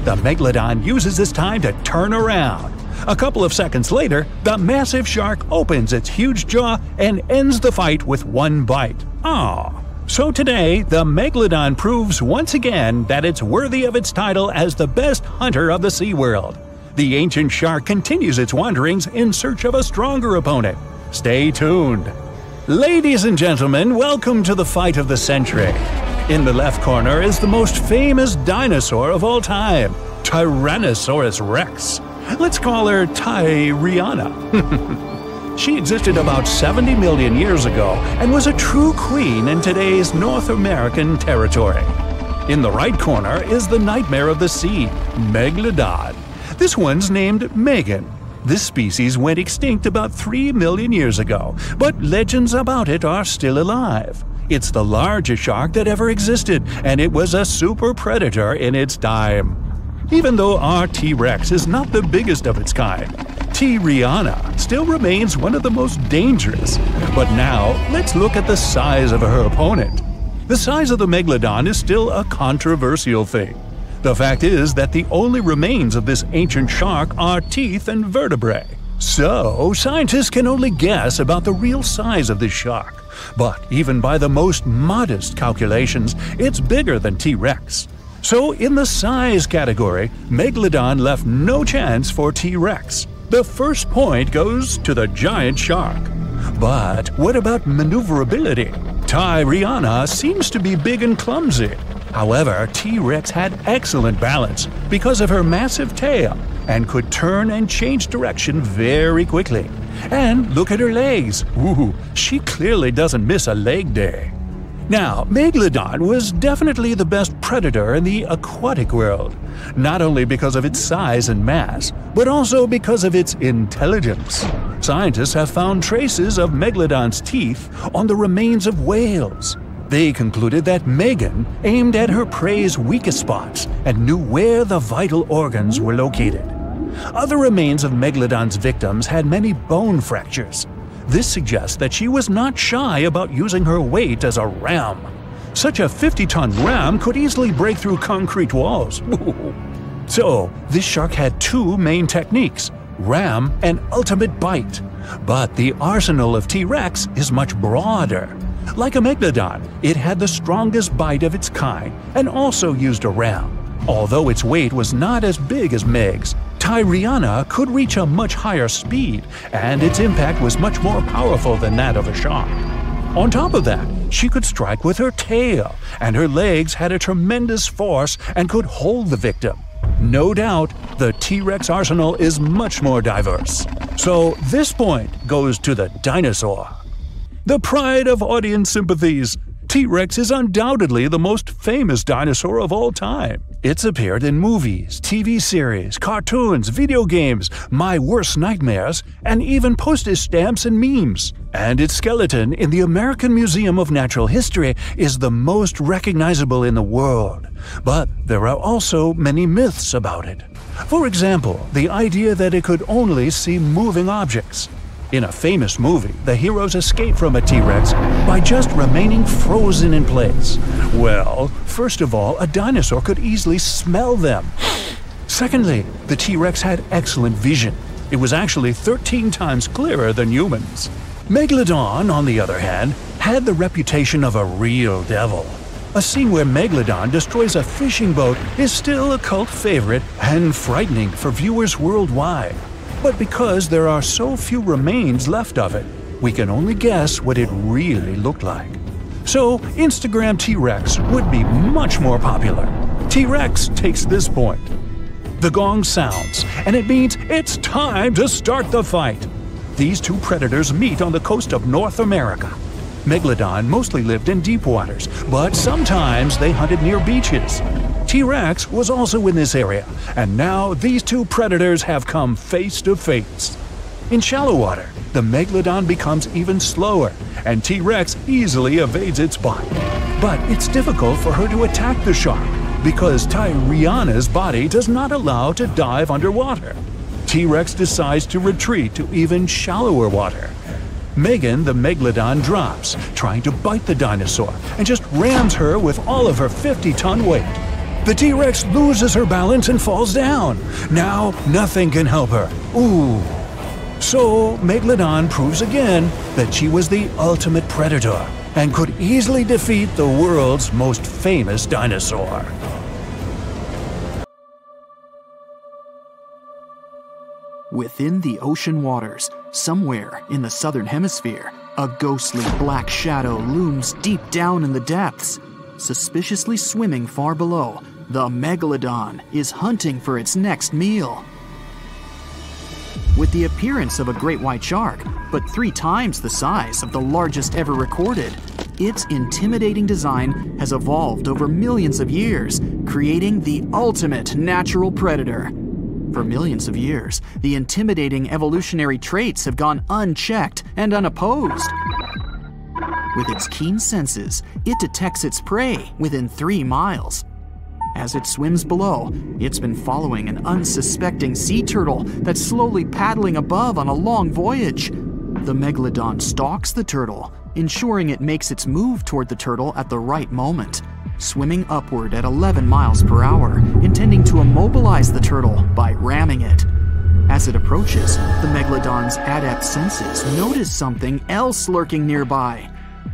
The Megalodon uses this time to turn around. A couple of seconds later, the massive shark opens its huge jaw and ends the fight with one bite. Aww. So today, the Megalodon proves once again that it's worthy of its title as the best hunter of the SeaWorld. The ancient shark continues its wanderings in search of a stronger opponent. Stay tuned. Ladies and gentlemen, welcome to the fight of the century. In the left corner is the most famous dinosaur of all time, Tyrannosaurus Rex. Let's call her Tyriana. She existed about 70 million years ago and was a true queen in today's North American territory. In the right corner is the nightmare of the sea, Megalodon. This one's named Megan. This species went extinct about 3 million years ago, but legends about it are still alive. It's the largest shark that ever existed, and it was a super predator in its time. Even though our T-Rex is not the biggest of its kind, Tyriana still remains one of the most dangerous. But now, let's look at the size of her opponent. The size of the Megalodon is still a controversial thing. The fact is that the only remains of this ancient shark are teeth and vertebrae. So, scientists can only guess about the real size of this shark. But even by the most modest calculations, it's bigger than T-Rex. So, in the size category, Megalodon left no chance for T-Rex. The first point goes to the giant shark. But what about maneuverability? Tyriana seems to be big and clumsy. However, T-Rex had excellent balance because of her massive tail and could turn and change direction very quickly. And look at her legs. Ooh, she clearly doesn't miss a leg day. Now, Megalodon was definitely the best predator in the aquatic world, not only because of its size and mass, but also because of its intelligence. Scientists have found traces of Megalodon's teeth on the remains of whales. They concluded that Megan aimed at her prey's weakest spots and knew where the vital organs were located. Other remains of Megalodon's victims had many bone fractures. This suggests that she was not shy about using her weight as a ram. Such a 50-ton ram could easily break through concrete walls. So, this shark had two main techniques, ram and ultimate bite. But the arsenal of T-Rex is much broader. Like a Megalodon, it had the strongest bite of its kind and also used a ram. Although its weight was not as big as Meg's, Tyriana could reach a much higher speed, and its impact was much more powerful than that of a shark. On top of that, she could strike with her tail, and her legs had a tremendous force and could hold the victim. No doubt, the T-Rex arsenal is much more diverse. So this point goes to the dinosaur. The pride of audience sympathies, T-Rex is undoubtedly the most famous dinosaur of all time. It's appeared in movies, TV series, cartoons, video games, my worst nightmares, and even postage stamps and memes. And its skeleton in the American Museum of Natural History is the most recognizable in the world. But there are also many myths about it. For example, the idea that it could only see moving objects. In a famous movie, the heroes escape from a T-Rex by just remaining frozen in place. Well, first of all, a dinosaur could easily smell them. Secondly, the T-Rex had excellent vision. It was actually 13 times clearer than humans. Megalodon, on the other hand, had the reputation of a real devil. A scene where Megalodon destroys a fishing boat is still a cult favorite and frightening for viewers worldwide. But because there are so few remains left of it, we can only guess what it really looked like. So, Instagram T-Rex would be much more popular. T-Rex takes this point. The gong sounds, and it means it's time to start the fight. These two predators meet on the coast of North America. Megalodon mostly lived in deep waters, but sometimes they hunted near beaches. T-Rex was also in this area, and now these two predators have come face to face. In shallow water, the Megalodon becomes even slower, and T-Rex easily evades its bite. But it's difficult for her to attack the shark, because Tyriana's body does not allow to dive underwater. T-Rex decides to retreat to even shallower water. Megan the Megalodon drops, trying to bite the dinosaur, and just rams her with all of her 50-ton weight. The T-Rex loses her balance and falls down. Now nothing can help her. Ooh. So Megalodon proves again that she was the ultimate predator and could easily defeat the world's most famous dinosaur. Within the ocean waters, somewhere in the southern hemisphere, a ghostly black shadow looms deep down in the depths. Suspiciously swimming far below, the Megalodon is hunting for its next meal. With the appearance of a great white shark, but 3 times the size of the largest ever recorded, its intimidating design has evolved over millions of years, creating the ultimate natural predator. For millions of years, the intimidating evolutionary traits have gone unchecked and unopposed. With its keen senses, it detects its prey within 3 miles. As it swims below, it's been following an unsuspecting sea turtle that's slowly paddling above on a long voyage. The Megalodon stalks the turtle, ensuring it makes its move toward the turtle at the right moment, swimming upward at 11 miles per hour, intending to immobilize the turtle by ramming it. As it approaches, the Megalodon's adept senses notice something else lurking nearby.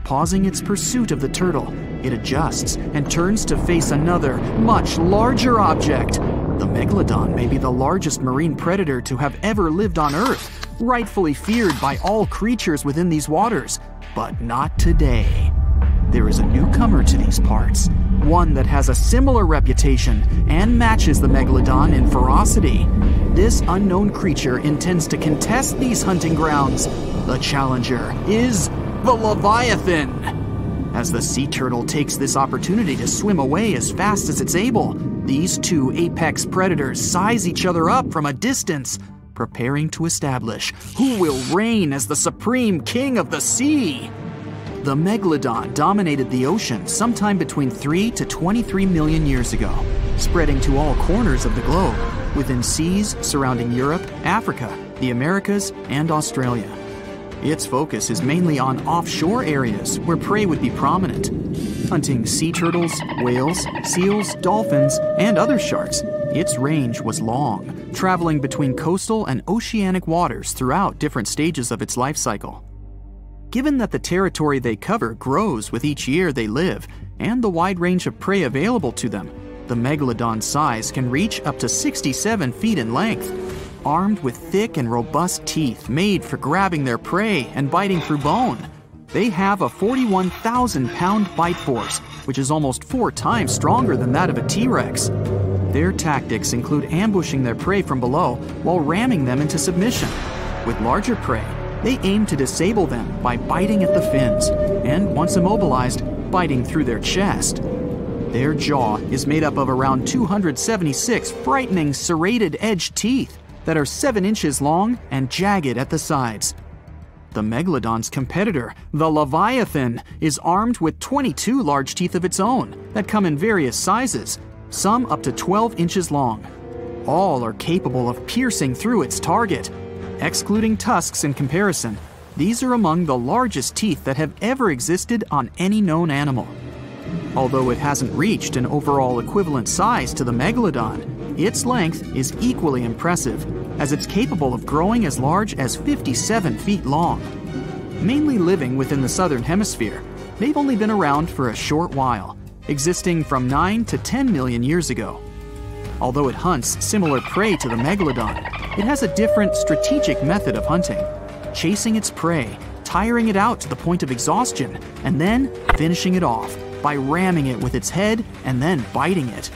Pausing its pursuit of the turtle, it adjusts and turns to face another, much larger object. The Megalodon may be the largest marine predator to have ever lived on Earth, rightfully feared by all creatures within these waters, but not today. There is a newcomer to these parts, one that has a similar reputation and matches the Megalodon in ferocity. This unknown creature intends to contest these hunting grounds. The challenger is the Leviathan. As the sea turtle takes this opportunity to swim away as fast as it's able, these two apex predators size each other up from a distance, preparing to establish who will reign as the supreme king of the sea. The Megalodon dominated the ocean sometime between 3 to 23 million years ago, spreading to all corners of the globe, within seas surrounding Europe, Africa, the Americas, and Australia. Its focus is mainly on offshore areas where prey would be prominent, hunting sea turtles, whales, seals, dolphins, and other sharks. Its range was long, traveling between coastal and oceanic waters throughout different stages of its life cycle. Given that the territory they cover grows with each year they live, and the wide range of prey available to them, the Megalodon's size can reach up to 67 feet in length. Armed with thick and robust teeth made for grabbing their prey and biting through bone, they have a 41,000-pound bite force, which is almost 4 times stronger than that of a T-Rex. Their tactics include ambushing their prey from below while ramming them into submission. With larger prey, they aim to disable them by biting at the fins, and once immobilized, biting through their chest. Their jaw is made up of around 276 frightening serrated-edged teeth that are 7 inches long and jagged at the sides. The Megalodon's competitor, the Leviathan, is armed with 22 large teeth of its own that come in various sizes, some up to 12 inches long. All are capable of piercing through its target. Excluding tusks in comparison, these are among the largest teeth that have ever existed on any known animal. Although it hasn't reached an overall equivalent size to the Megalodon, its length is equally impressive, as it's capable of growing as large as 57 feet long. Mainly living within the southern hemisphere, they've only been around for a short while, existing from 9 to 10 million years ago. Although it hunts similar prey to the Megalodon, it has a different strategic method of hunting, chasing its prey, tiring it out to the point of exhaustion, and then finishing it off by ramming it with its head and then biting it.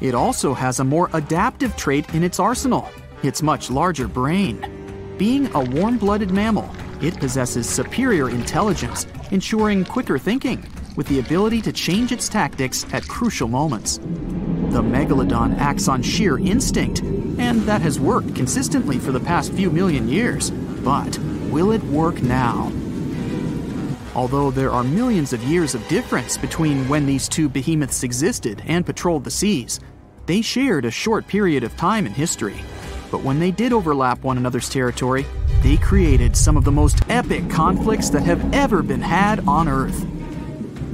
It also has a more adaptive trait in its arsenal, its much larger brain. Being a warm-blooded mammal, it possesses superior intelligence, ensuring quicker thinking, with the ability to change its tactics at crucial moments. The Megalodon acts on sheer instinct, and that has worked consistently for the past few million years. But will it work now? Although there are millions of years of difference between when these two behemoths existed and patrolled the seas, they shared a short period of time in history. But when they did overlap one another's territory, they created some of the most epic conflicts that have ever been had on Earth.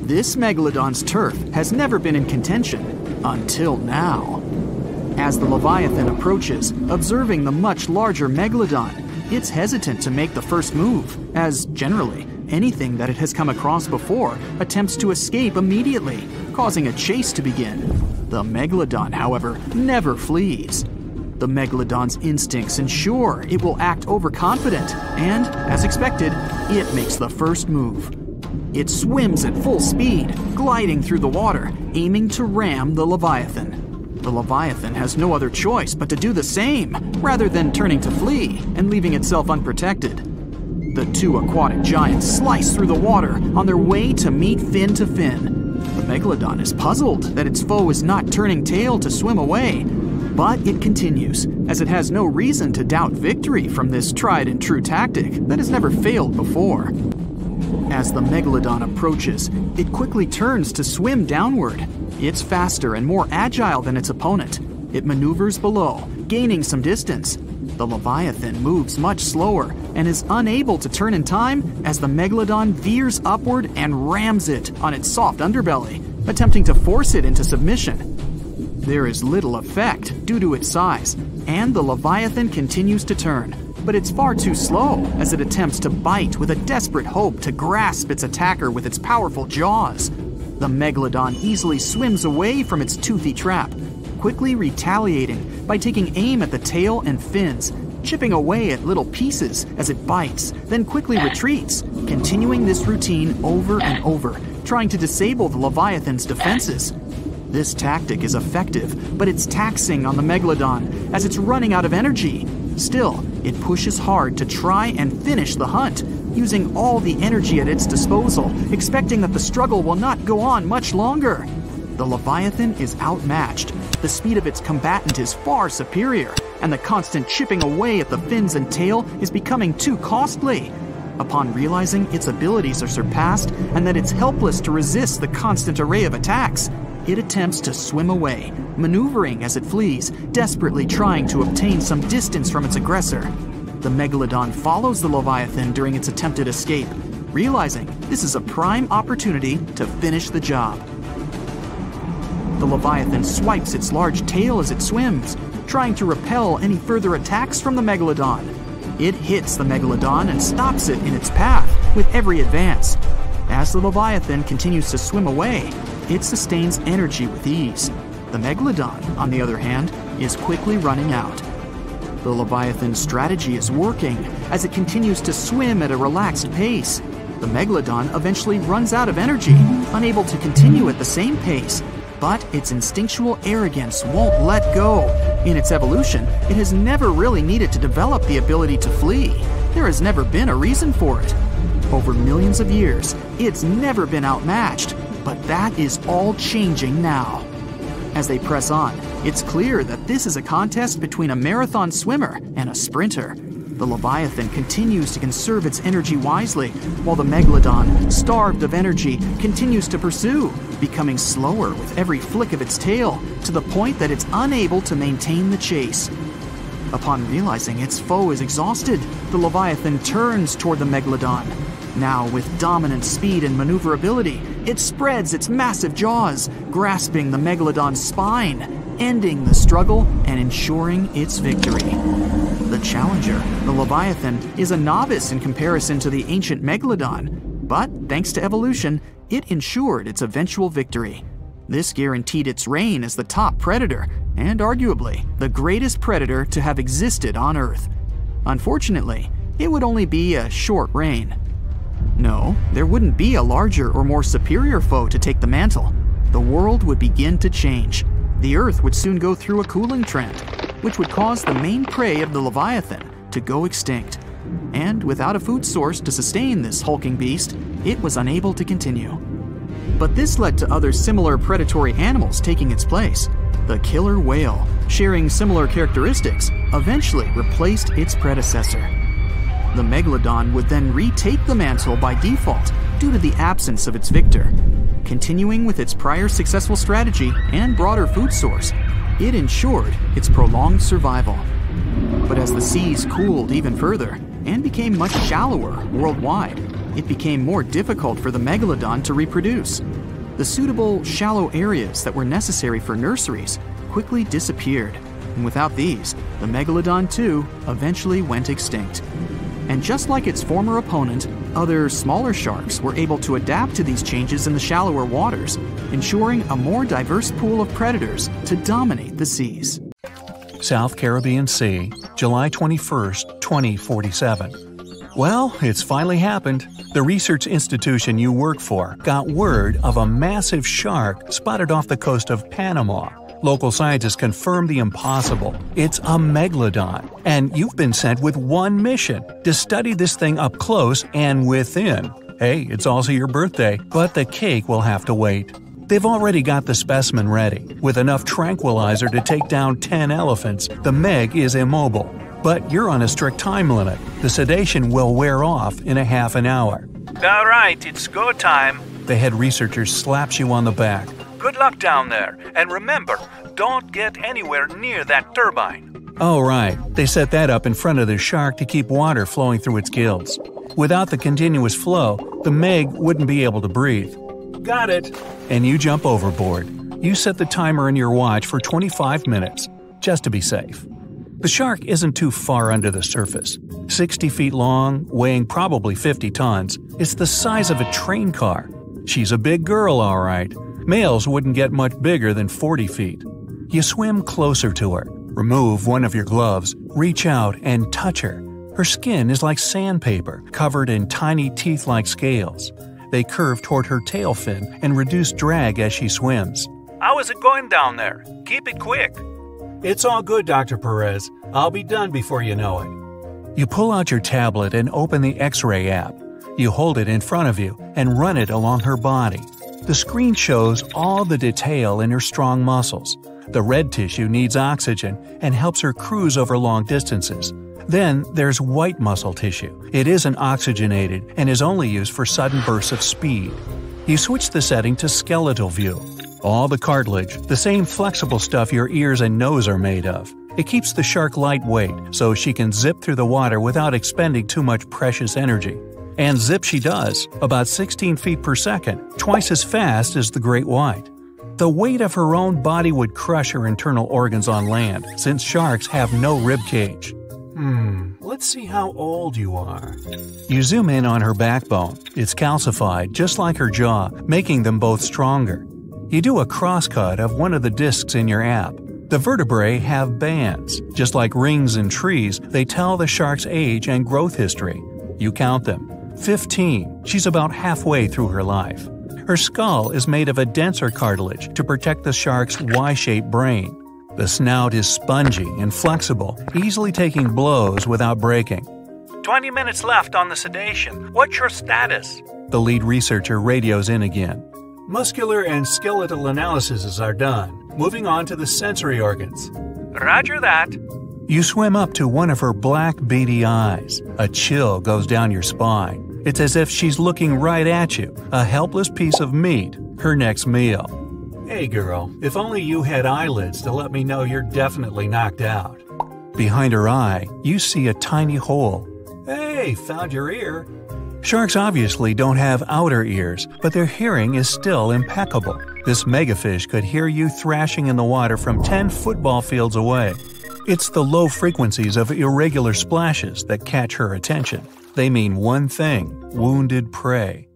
This Megalodon's turf has never been in contention until now. As the Leviathan approaches, observing the much larger Megalodon, it's hesitant to make the first move, as generally, anything that it has come across before attempts to escape immediately, causing a chase to begin. The Megalodon, however, never flees. The Megalodon's instincts ensure it will act overconfident, and, as expected, it makes the first move. It swims at full speed, gliding through the water, aiming to ram the Leviathan. The Leviathan has no other choice but to do the same, rather than turning to flee and leaving itself unprotected. The two aquatic giants slice through the water on their way to meet fin to fin. The Megalodon is puzzled that its foe is not turning tail to swim away, but it continues, as it has no reason to doubt victory from this tried and true tactic that has never failed before. As the Megalodon approaches, it quickly turns to swim downward. It's faster and more agile than its opponent. It maneuvers below, gaining some distance. The Leviathan moves much slower and is unable to turn in time as the Megalodon veers upward and rams it on its soft underbelly, attempting to force it into submission. There is little effect due to its size, and the Leviathan continues to turn, but it's far too slow as it attempts to bite with a desperate hope to grasp its attacker with its powerful jaws. The Megalodon easily swims away from its toothy trap, quickly retaliating by taking aim at the tail and fins, chipping away at little pieces as it bites, then quickly retreats, continuing this routine over and over, trying to disable the Leviathan's defenses. This tactic is effective, but it's taxing on the Megalodon as it's running out of energy. Still, it pushes hard to try and finish the hunt, using all the energy at its disposal, expecting that the struggle will not go on much longer. The Leviathan is outmatched. The speed of its combatant is far superior, and the constant chipping away at the fins and tail is becoming too costly. Upon realizing its abilities are surpassed and that it's helpless to resist the constant array of attacks, it attempts to swim away, maneuvering as it flees, desperately trying to obtain some distance from its aggressor. The Megalodon follows the Leviathan during its attempted escape, realizing this is a prime opportunity to finish the job. The Leviathan swipes its large tail as it swims, trying to repel any further attacks from the Megalodon. It hits the Megalodon and stops it in its path with every advance. As the Leviathan continues to swim away, it sustains energy with ease. The Megalodon, on the other hand, is quickly running out. The Leviathan's strategy is working as it continues to swim at a relaxed pace. The Megalodon eventually runs out of energy, unable to continue at the same pace. But its instinctual arrogance won't let go. In its evolution, it has never really needed to develop the ability to flee. There has never been a reason for it. Over millions of years, it's never been outmatched, but that is all changing now. As they press on, it's clear that this is a contest between a marathon swimmer and a sprinter. The Leviathan continues to conserve its energy wisely, while the Megalodon, starved of energy, continues to pursue, becoming slower with every flick of its tail, to the point that it's unable to maintain the chase. Upon realizing its foe is exhausted, the Leviathan turns toward the Megalodon. Now, with dominant speed and maneuverability, it spreads its massive jaws, grasping the Megalodon's spine, ending the struggle and ensuring its victory. The challenger, the Leviathan, is a novice in comparison to the ancient Megalodon, but thanks to evolution, it ensured its eventual victory. This guaranteed its reign as the top predator, and arguably the greatest predator to have existed on Earth. Unfortunately, it would only be a short reign. No, there wouldn't be a larger or more superior foe to take the mantle. The world would begin to change. The Earth would soon go through a cooling trend, which would cause the main prey of the Leviathan to go extinct. And without a food source to sustain this hulking beast, it was unable to continue. But this led to other similar predatory animals taking its place. The killer whale, sharing similar characteristics, eventually replaced its predecessor. The Megalodon would then retake the mantle by default due to the absence of its victor. Continuing with its prior successful strategy and broader food source, it ensured its prolonged survival. But as the seas cooled even further and became much shallower worldwide, it became more difficult for the Megalodon to reproduce. The suitable shallow areas that were necessary for nurseries quickly disappeared, and without these, the Megalodon too eventually went extinct. And just like its former opponent, other smaller sharks were able to adapt to these changes in the shallower waters, ensuring a more diverse pool of predators to dominate the seas. South Caribbean Sea, July 21, 2047. Well, it's finally happened. The research institution you work for got word of a massive shark spotted off the coast of Panama. Local scientists confirmed the impossible. It's a megalodon, and you've been sent with one mission: to study this thing up close and within. Hey, it's also your birthday, but the cake will have to wait. They've already got the specimen ready. With enough tranquilizer to take down 10 elephants, the Meg is immobile. But you're on a strict time limit. The sedation will wear off in a half an hour. All right, it's go time. The head researcher slaps you on the back. Good luck down there, and remember, don't get anywhere near that turbine. Oh, right. They set that up in front of the shark to keep water flowing through its gills. Without the continuous flow, the Meg wouldn't be able to breathe. Got it. And you jump overboard. You set the timer in your watch for 25 minutes, just to be safe. The shark isn't too far under the surface. 60 feet long, weighing probably 50 tons, it's the size of a train car. She's a big girl, all right. Males wouldn't get much bigger than 40 feet. You swim closer to her, remove one of your gloves, reach out and touch her. Her skin is like sandpaper, covered in tiny teeth-like scales. They curve toward her tail fin and reduce drag as she swims. How is it going down there? Keep it quick. It's all good, Dr. Perez. I'll be done before you know it. You pull out your tablet and open the X-ray app. You hold it in front of you and run it along her body. The screen shows all the detail in her strong muscles. The red tissue needs oxygen and helps her cruise over long distances. Then there's white muscle tissue. It isn't oxygenated and is only used for sudden bursts of speed. You switch the setting to skeletal view. All the cartilage, the same flexible stuff your ears and nose are made of. It keeps the shark lightweight so she can zip through the water without expending too much precious energy. And zip she does, about 16 feet per second, twice as fast as the great white. The weight of her own body would crush her internal organs on land, since sharks have no rib cage. Let's see how old you are. You zoom in on her backbone. It's calcified, just like her jaw, making them both stronger. You do a crosscut of one of the discs in your app. The vertebrae have bands. Just like rings in trees, they tell the shark's age and growth history. You count them. 15. She's about halfway through her life. Her skull is made of a denser cartilage to protect the shark's Y-shaped brain. The snout is spongy and flexible, easily taking blows without breaking. 20 minutes left on the sedation. What's your status? The lead researcher radios in again. Muscular and skeletal analyses are done. Moving on to the sensory organs. Roger that. You swim up to one of her black, beady eyes. A chill goes down your spine. It's as if she's looking right at you, a helpless piece of meat, her next meal. Hey girl, if only you had eyelids to let me know you're definitely knocked out. Behind her eye, you see a tiny hole. Hey, found your ear. Sharks obviously don't have outer ears, but their hearing is still impeccable. This megafish could hear you thrashing in the water from 10 football fields away. It's the low frequencies of irregular splashes that catch her attention. They mean one thing: wounded prey.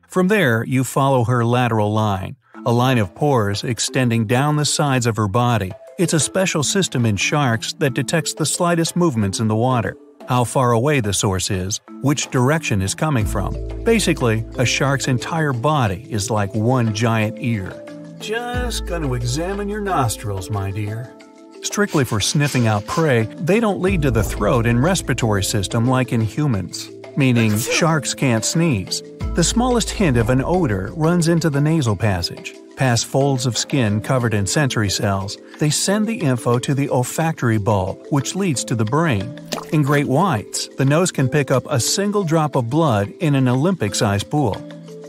From there, you follow her lateral line, a line of pores extending down the sides of her body. It's a special system in sharks that detects the slightest movements in the water, how far away the source is, which direction is coming from. Basically, a shark's entire body is like one giant ear. Just gonna examine your nostrils, my dear. Strictly for sniffing out prey, they don't lead to the throat and respiratory system like in humans. meaning sharks can't sneeze. The smallest hint of an odor runs into the nasal passage. Past folds of skin covered in sensory cells, they send the info to the olfactory bulb, which leads to the brain. In great whites, the nose can pick up a single drop of blood in an Olympic-sized pool.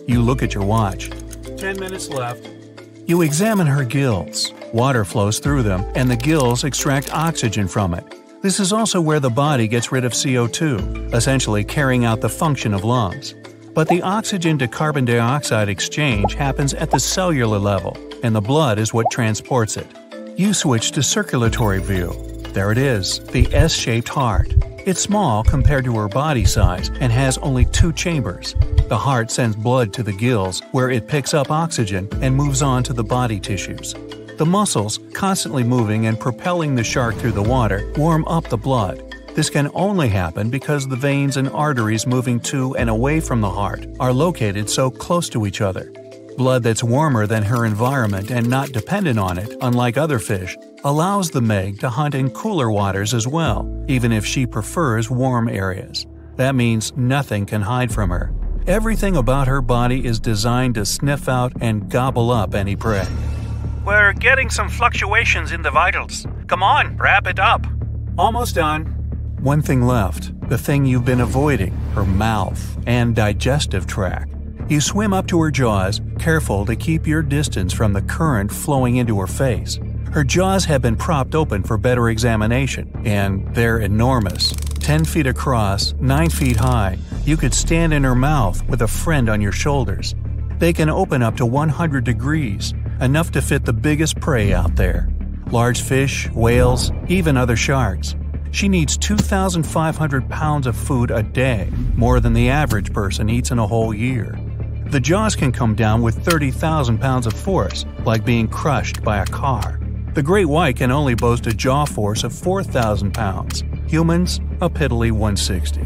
You look at your watch. 10 minutes left. You examine her gills. Water flows through them, and the gills extract oxygen from it. This is also where the body gets rid of CO2, essentially carrying out the function of lungs. But the oxygen to carbon dioxide exchange happens at the cellular level, and the blood is what transports it. You switch to circulatory view. There it is, the S-shaped heart. It's small compared to her body size and has only 2 chambers. The heart sends blood to the gills, where it picks up oxygen and moves on to the body tissues. The muscles, constantly moving and propelling the shark through the water, warm up the blood. This can only happen because the veins and arteries moving to and away from the heart are located so close to each other. Blood that's warmer than her environment and not dependent on it, unlike other fish, allows the Meg to hunt in cooler waters as well, even if she prefers warm areas. That means nothing can hide from her. Everything about her body is designed to sniff out and gobble up any prey. We're getting some fluctuations in the vitals. Come on, wrap it up. Almost done. One thing left, the thing you've been avoiding, her mouth and digestive tract. You swim up to her jaws, careful to keep your distance from the current flowing into her face. Her jaws have been propped open for better examination, and they're enormous. 10 feet across, 9 feet high, you could stand in her mouth with a friend on your shoulders. They can open up to 100 degrees, enough to fit the biggest prey out there. Large fish, whales, even other sharks. She needs 2,500 pounds of food a day, more than the average person eats in a whole year. The jaws can come down with 30,000 pounds of force, like being crushed by a car. The great white can only boast a jaw force of 4,000 pounds. Humans, a piddly 160.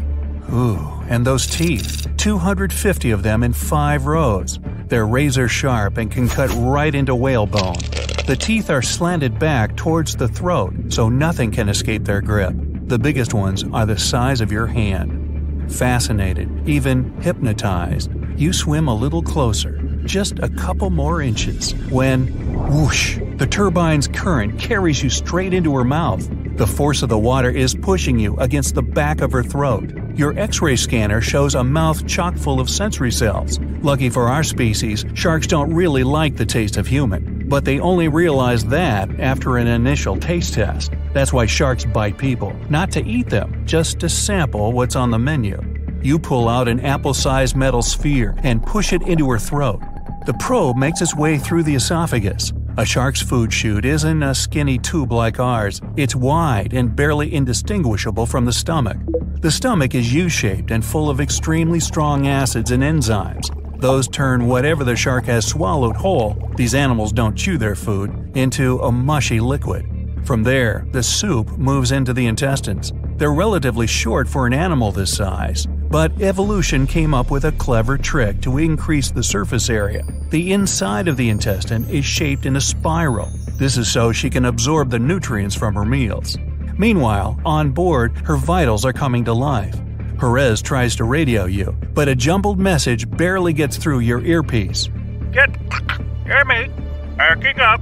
Ooh, and those teeth, 250 of them in 5 rows. They're razor sharp and can cut right into whalebone. The teeth are slanted back towards the throat, so nothing can escape their grip. The biggest ones are the size of your hand. Fascinated, even hypnotized, you swim a little closer, just a couple more inches, when, whoosh, the turbine's current carries you straight into her mouth. The force of the water is pushing you against the back of her throat. Your X-ray scanner shows a mouth chock full of sensory cells. Lucky for our species, sharks don't really like the taste of human, but they only realize that after an initial taste test. That's why sharks bite people, not to eat them, just to sample what's on the menu. You pull out an apple-sized metal sphere and push it into her throat. The probe makes its way through the esophagus. A shark's food chute isn't a skinny tube like ours. It's wide and barely indistinguishable from the stomach. The stomach is U-shaped and full of extremely strong acids and enzymes. Those turn whatever the shark has swallowed whole, these animals don't chew their food, into a mushy liquid. From there, the soup moves into the intestines. They're relatively short for an animal this size, but evolution came up with a clever trick to increase the surface area. The inside of the intestine is shaped in a spiral. This is so she can absorb the nutrients from her meals. Meanwhile, on board, her vitals are coming to life. Perez tries to radio you, but a jumbled message barely gets through your earpiece. Hear me? Arcing up.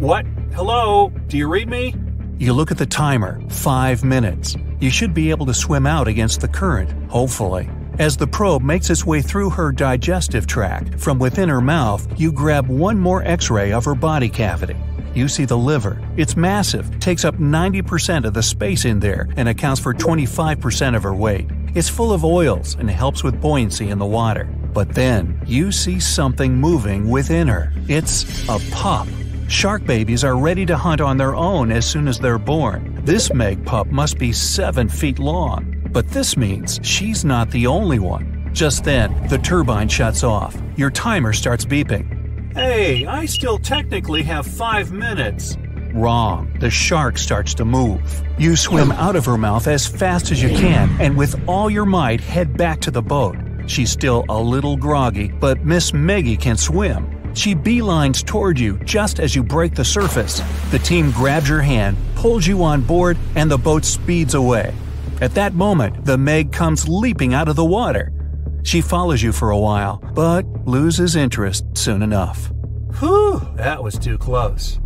What? Hello? Do you read me? You look at the timer. 5 minutes. You should be able to swim out against the current, hopefully. As the probe makes its way through her digestive tract, from within her mouth, you grab one more X-ray of her body cavity. You see the liver. It's massive, takes up 90% of the space in there, and accounts for 25% of her weight. It's full of oils and helps with buoyancy in the water. But then, you see something moving within her. It's a pup. Shark babies are ready to hunt on their own as soon as they're born. This Meg pup must be 7 feet long. But this means she's not the only one. Just then, the turbine shuts off. Your timer starts beeping. Hey, I still technically have 5 minutes. Wrong. The shark starts to move. You swim out of her mouth as fast as you can and with all your might head back to the boat. She's still a little groggy, but Miss Meggie can swim. She beelines toward you just as you break the surface. The team grabs your hand, pulls you on board, and the boat speeds away. At that moment, the Meg comes leaping out of the water. She follows you for a while, but loses interest soon enough. Whew, that was too close.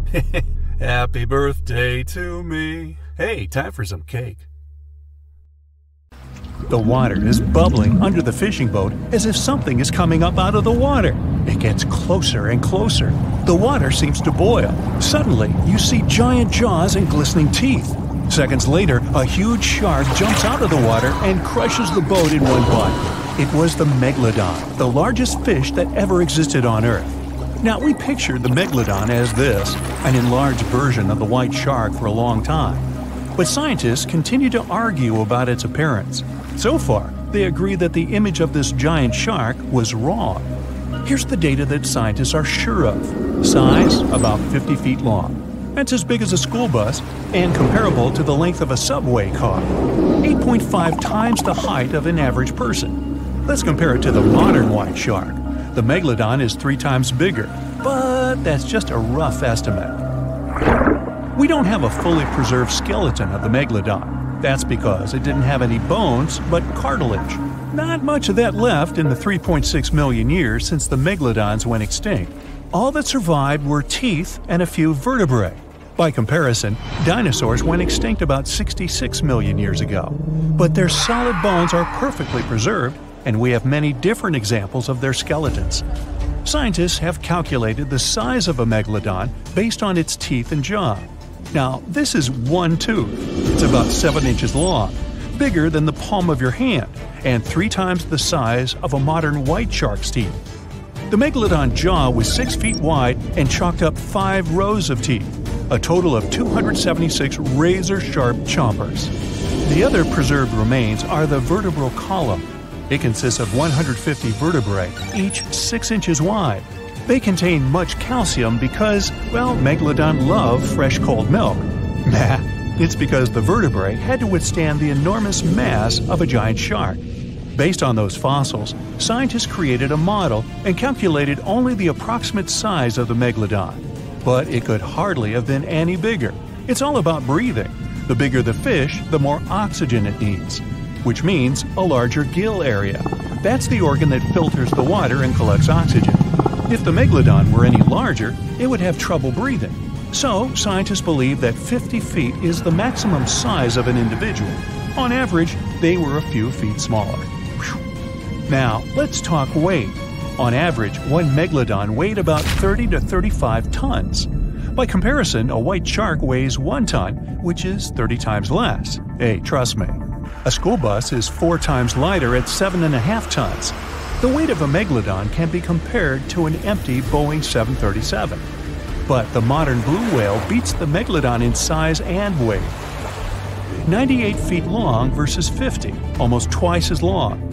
Happy birthday to me. Hey, time for some cake. The water is bubbling under the fishing boat as if something is coming up out of the water. It gets closer and closer. The water seems to boil. Suddenly, you see giant jaws and glistening teeth. Seconds later, a huge shark jumps out of the water and crushes the boat in one bite. It was the Megalodon, the largest fish that ever existed on Earth. Now, we pictured the Megalodon as this, an enlarged version of the white shark for a long time. But scientists continue to argue about its appearance. So far, they agree that the image of this giant shark was wrong. Here's the data that scientists are sure of. Size, about 50 feet long. That's as big as a school bus and comparable to the length of a subway car. 8.5 times the height of an average person. Let's compare it to the modern white shark. The Megalodon is 3 times bigger, but that's just a rough estimate. We don't have a fully preserved skeleton of the Megalodon. That's because it didn't have any bones, but cartilage. Not much of that left in the 3.6 million years since the Megalodons went extinct. All that survived were teeth and a few vertebrae. By comparison, dinosaurs went extinct about 66 million years ago. But their solid bones are perfectly preserved, and we have many different examples of their skeletons. Scientists have calculated the size of a Megalodon based on its teeth and jaw. Now, this is one tooth. It's about 7 inches long, bigger than the palm of your hand, and 3 times the size of a modern white shark's teeth. The Megalodon jaw was 6 feet wide and chalked up 5 rows of teeth, a total of 276 razor-sharp chompers. The other preserved remains are the vertebral column. It consists of 150 vertebrae, each 6 inches wide. They contain much calcium because, well, Megalodon love fresh cold milk. Nah, it's because the vertebrae had to withstand the enormous mass of a giant shark. Based on those fossils, scientists created a model and calculated only the approximate size of the Megalodon. But it could hardly have been any bigger. It's all about breathing. The bigger the fish, the more oxygen it needs, which means a larger gill area. That's the organ that filters the water and collects oxygen. If the Megalodon were any larger, it would have trouble breathing. So, scientists believe that 50 feet is the maximum size of an individual. On average, they were a few feet smaller. Now, let's talk weight. On average, one Megalodon weighed about 30 to 35 tons. By comparison, a white shark weighs 1 ton, which is 30 times less. Hey, trust me. A school bus is 4 times lighter at 7.5 tons. The weight of a Megalodon can be compared to an empty Boeing 737. But the modern blue whale beats the Megalodon in size and weight. 98 feet long versus 50, almost twice as long.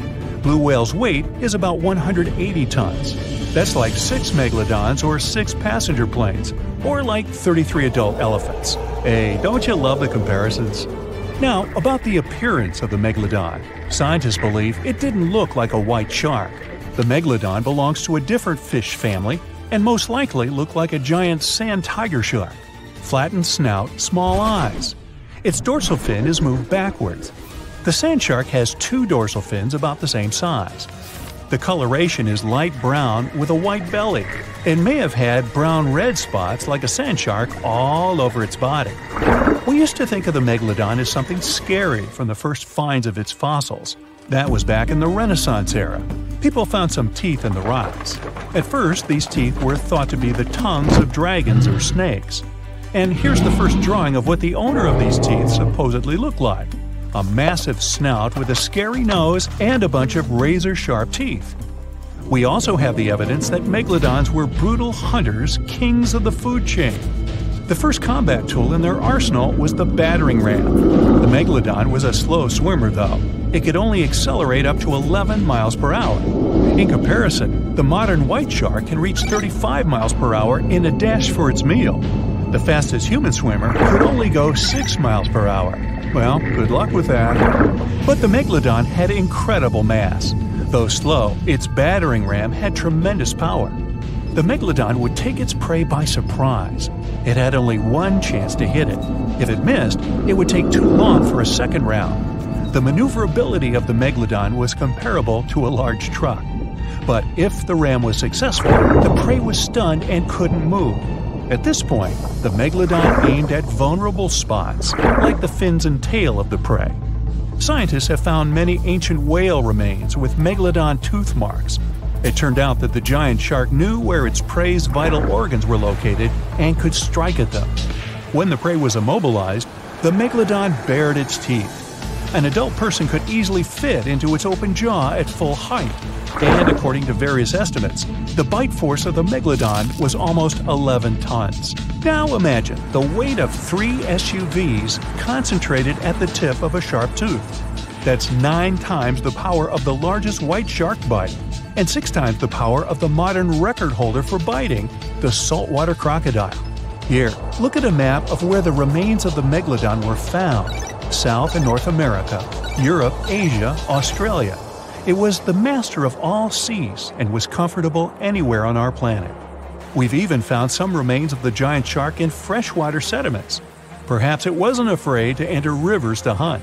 Blue whale's weight is about 180 tons. That's like 6 Megalodons or 6 passenger planes, or like 33 adult elephants. Hey, don't you love the comparisons? Now, about the appearance of the Megalodon. Scientists believe it didn't look like a white shark. The Megalodon belongs to a different fish family and most likely looked like a giant sand tiger shark. Flattened snout, small eyes. Its dorsal fin is moved backwards. The sand shark has 2 dorsal fins about the same size. The coloration is light brown with a white belly and may have had brown-red spots like a sand shark all over its body. We used to think of the Megalodon as something scary from the first finds of its fossils. That was back in the Renaissance era. People found some teeth in the rocks. At first, these teeth were thought to be the tongues of dragons or snakes. And here's the first drawing of what the owner of these teeth supposedly looked like. A massive snout with a scary nose and a bunch of razor-sharp teeth. We also have the evidence that Megalodons were brutal hunters, kings of the food chain. The first combat tool in their arsenal was the battering ram. The Megalodon was a slow swimmer, though. It could only accelerate up to 11 miles per hour. In comparison, the modern white shark can reach 35 miles per hour in a dash for its meal. The fastest human swimmer could only go 6 miles per hour. Well, good luck with that. But the Megalodon had incredible mass. Though slow, its battering ram had tremendous power. The Megalodon would take its prey by surprise. It had only one chance to hit it. If it missed, it would take too long for a second round. The maneuverability of the Megalodon was comparable to a large truck. But if the ram was successful, the prey was stunned and couldn't move. At this point, the Megalodon aimed at vulnerable spots, like the fins and tail of the prey. Scientists have found many ancient whale remains with Megalodon tooth marks. It turned out that the giant shark knew where its prey's vital organs were located and could strike at them. When the prey was immobilized, the Megalodon bared its teeth. An adult person could easily fit into its open jaw at full height, and according to various estimates, the bite force of the Megalodon was almost 11 tons. Now imagine the weight of 3 SUVs concentrated at the tip of a sharp tooth. That's 9 times the power of the largest white shark bite, and 6 times the power of the modern record holder for biting, the saltwater crocodile. Here, look at a map of where the remains of the Megalodon were found. South and North America, Europe, Asia, Australia. It was the master of all seas and was comfortable anywhere on our planet. We've even found some remains of the giant shark in freshwater sediments. Perhaps it wasn't afraid to enter rivers to hunt.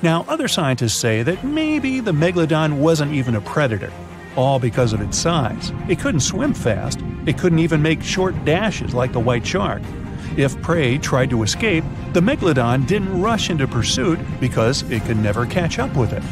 Now, other scientists say that maybe the Megalodon wasn't even a predator, all because of its size. It couldn't swim fast. It couldn't even make short dashes like the white shark. If prey tried to escape, the Megalodon didn't rush into pursuit because it could never catch up with it.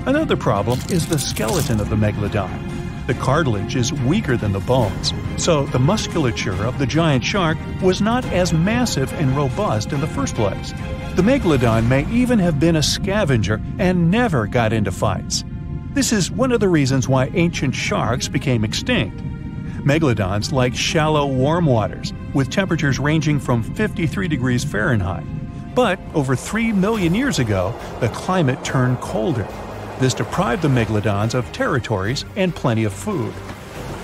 Another problem is the skeleton of the Megalodon. The cartilage is weaker than the bones, so the musculature of the giant shark was not as massive and robust in the first place. The Megalodon may even have been a scavenger and never got into fights. This is one of the reasons why ancient sharks became extinct. Megalodons like shallow, warm waters, with temperatures ranging from 53 degrees Fahrenheit. But over 3 million years ago, the climate turned colder. This deprived the Megalodons of territories and plenty of food.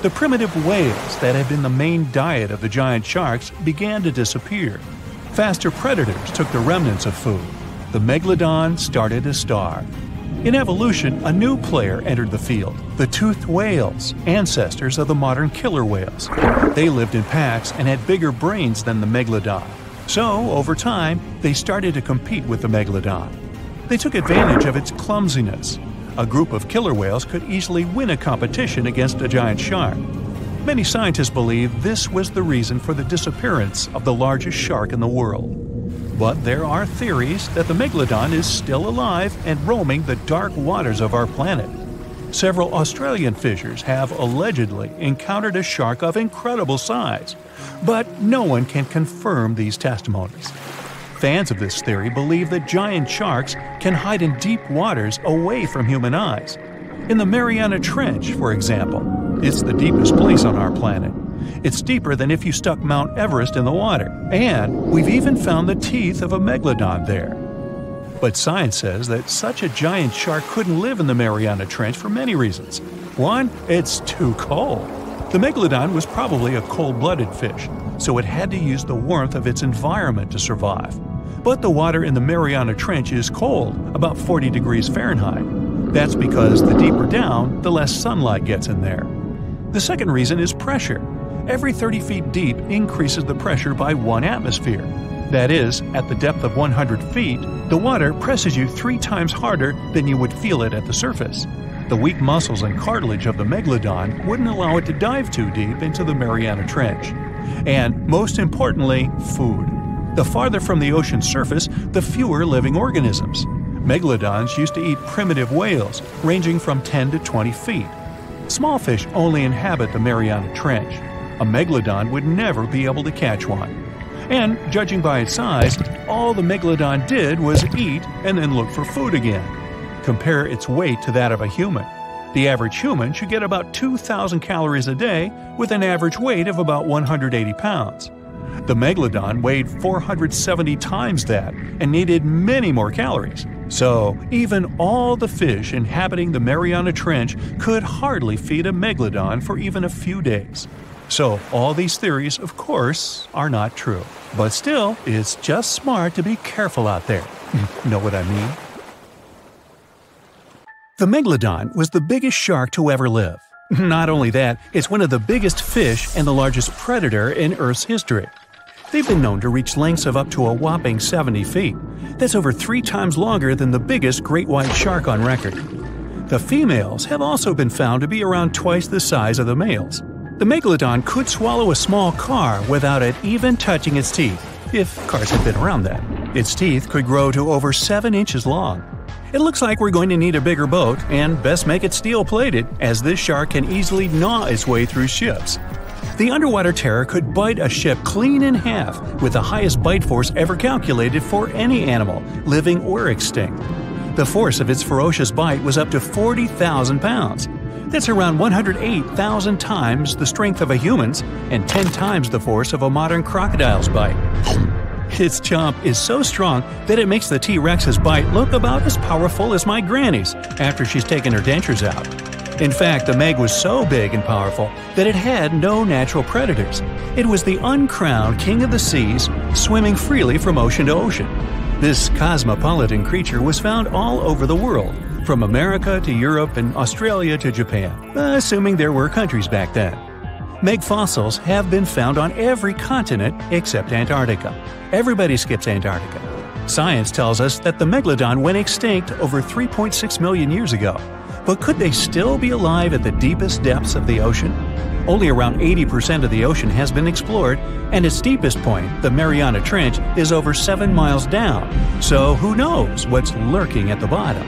The primitive whales that had been the main diet of the giant sharks began to disappear. Faster predators took the remnants of food. The Megalodon started to starve. In evolution, a new player entered the field, the toothed whales, ancestors of the modern killer whales. They lived in packs and had bigger brains than the Megalodon. So, over time, they started to compete with the Megalodon. They took advantage of its clumsiness. A group of killer whales could easily win a competition against a giant shark. Many scientists believe this was the reason for the disappearance of the largest shark in the world. But there are theories that the Megalodon is still alive and roaming the dark waters of our planet. Several Australian fishers have allegedly encountered a shark of incredible size, but no one can confirm these testimonies. Fans of this theory believe that giant sharks can hide in deep waters away from human eyes. In the Mariana Trench, for example, it's the deepest place on our planet. It's deeper than if you stuck Mount Everest in the water, and we've even found the teeth of a Megalodon there. But science says that such a giant shark couldn't live in the Mariana Trench for many reasons. One, it's too cold. The Megalodon was probably a cold-blooded fish, so it had to use the warmth of its environment to survive. But the water in the Mariana Trench is cold, about 40 degrees Fahrenheit. That's because the deeper down, the less sunlight gets in there. The second reason is pressure. Every 30 feet deep increases the pressure by 1 atmosphere. That is, at the depth of 100 feet, the water presses you 3 times harder than you would feel it at the surface. The weak muscles and cartilage of the Megalodon wouldn't allow it to dive too deep into the Mariana Trench. And, most importantly, food. The farther from the ocean's surface, the fewer living organisms. Megalodons used to eat primitive whales, ranging from 10 to 20 feet. Small fish only inhabit the Mariana Trench. A Megalodon would never be able to catch one. And, judging by its size, all the Megalodon did was eat and then look for food again. Compare its weight to that of a human. The average human should get about 2,000 calories a day with an average weight of about 180 pounds. The Megalodon weighed 470 times that and needed many more calories. So, even all the fish inhabiting the Mariana Trench could hardly feed a Megalodon for even a few days. So, all these theories, of course, are not true. But still, it's just smart to be careful out there. Know what I mean? The Megalodon was the biggest shark to ever live. Not only that, it's one of the biggest fish and the largest predator in Earth's history. They've been known to reach lengths of up to a whopping 70 feet. That's over 3 times longer than the biggest great white shark on record. The females have also been found to be around twice the size of the males. The Megalodon could swallow a small car without it even touching its teeth, if cars had been around then. Its teeth could grow to over 7 inches long. It looks like we're going to need a bigger boat, and best make it steel-plated, as this shark can easily gnaw its way through ships. The underwater terror could bite a ship clean in half, with the highest bite force ever calculated for any animal, living or extinct. The force of its ferocious bite was up to 40,000 pounds. That's around 108,000 times the strength of a human's and 10 times the force of a modern crocodile's bite. Its chomp is so strong that it makes the T-Rex's bite look about as powerful as my granny's after she's taken her dentures out. In fact, the Meg was so big and powerful that it had no natural predators. It was the uncrowned king of the seas, swimming freely from ocean to ocean. This cosmopolitan creature was found all over the world, from America to Europe and Australia to Japan, assuming there were countries back then. Meg fossils have been found on every continent except Antarctica. Everybody skips Antarctica. Science tells us that the Megalodon went extinct over 3.6 million years ago. But could they still be alive at the deepest depths of the ocean? Only around 80% of the ocean has been explored, and its deepest point, the Mariana Trench, is over 7 miles down. So who knows what's lurking at the bottom?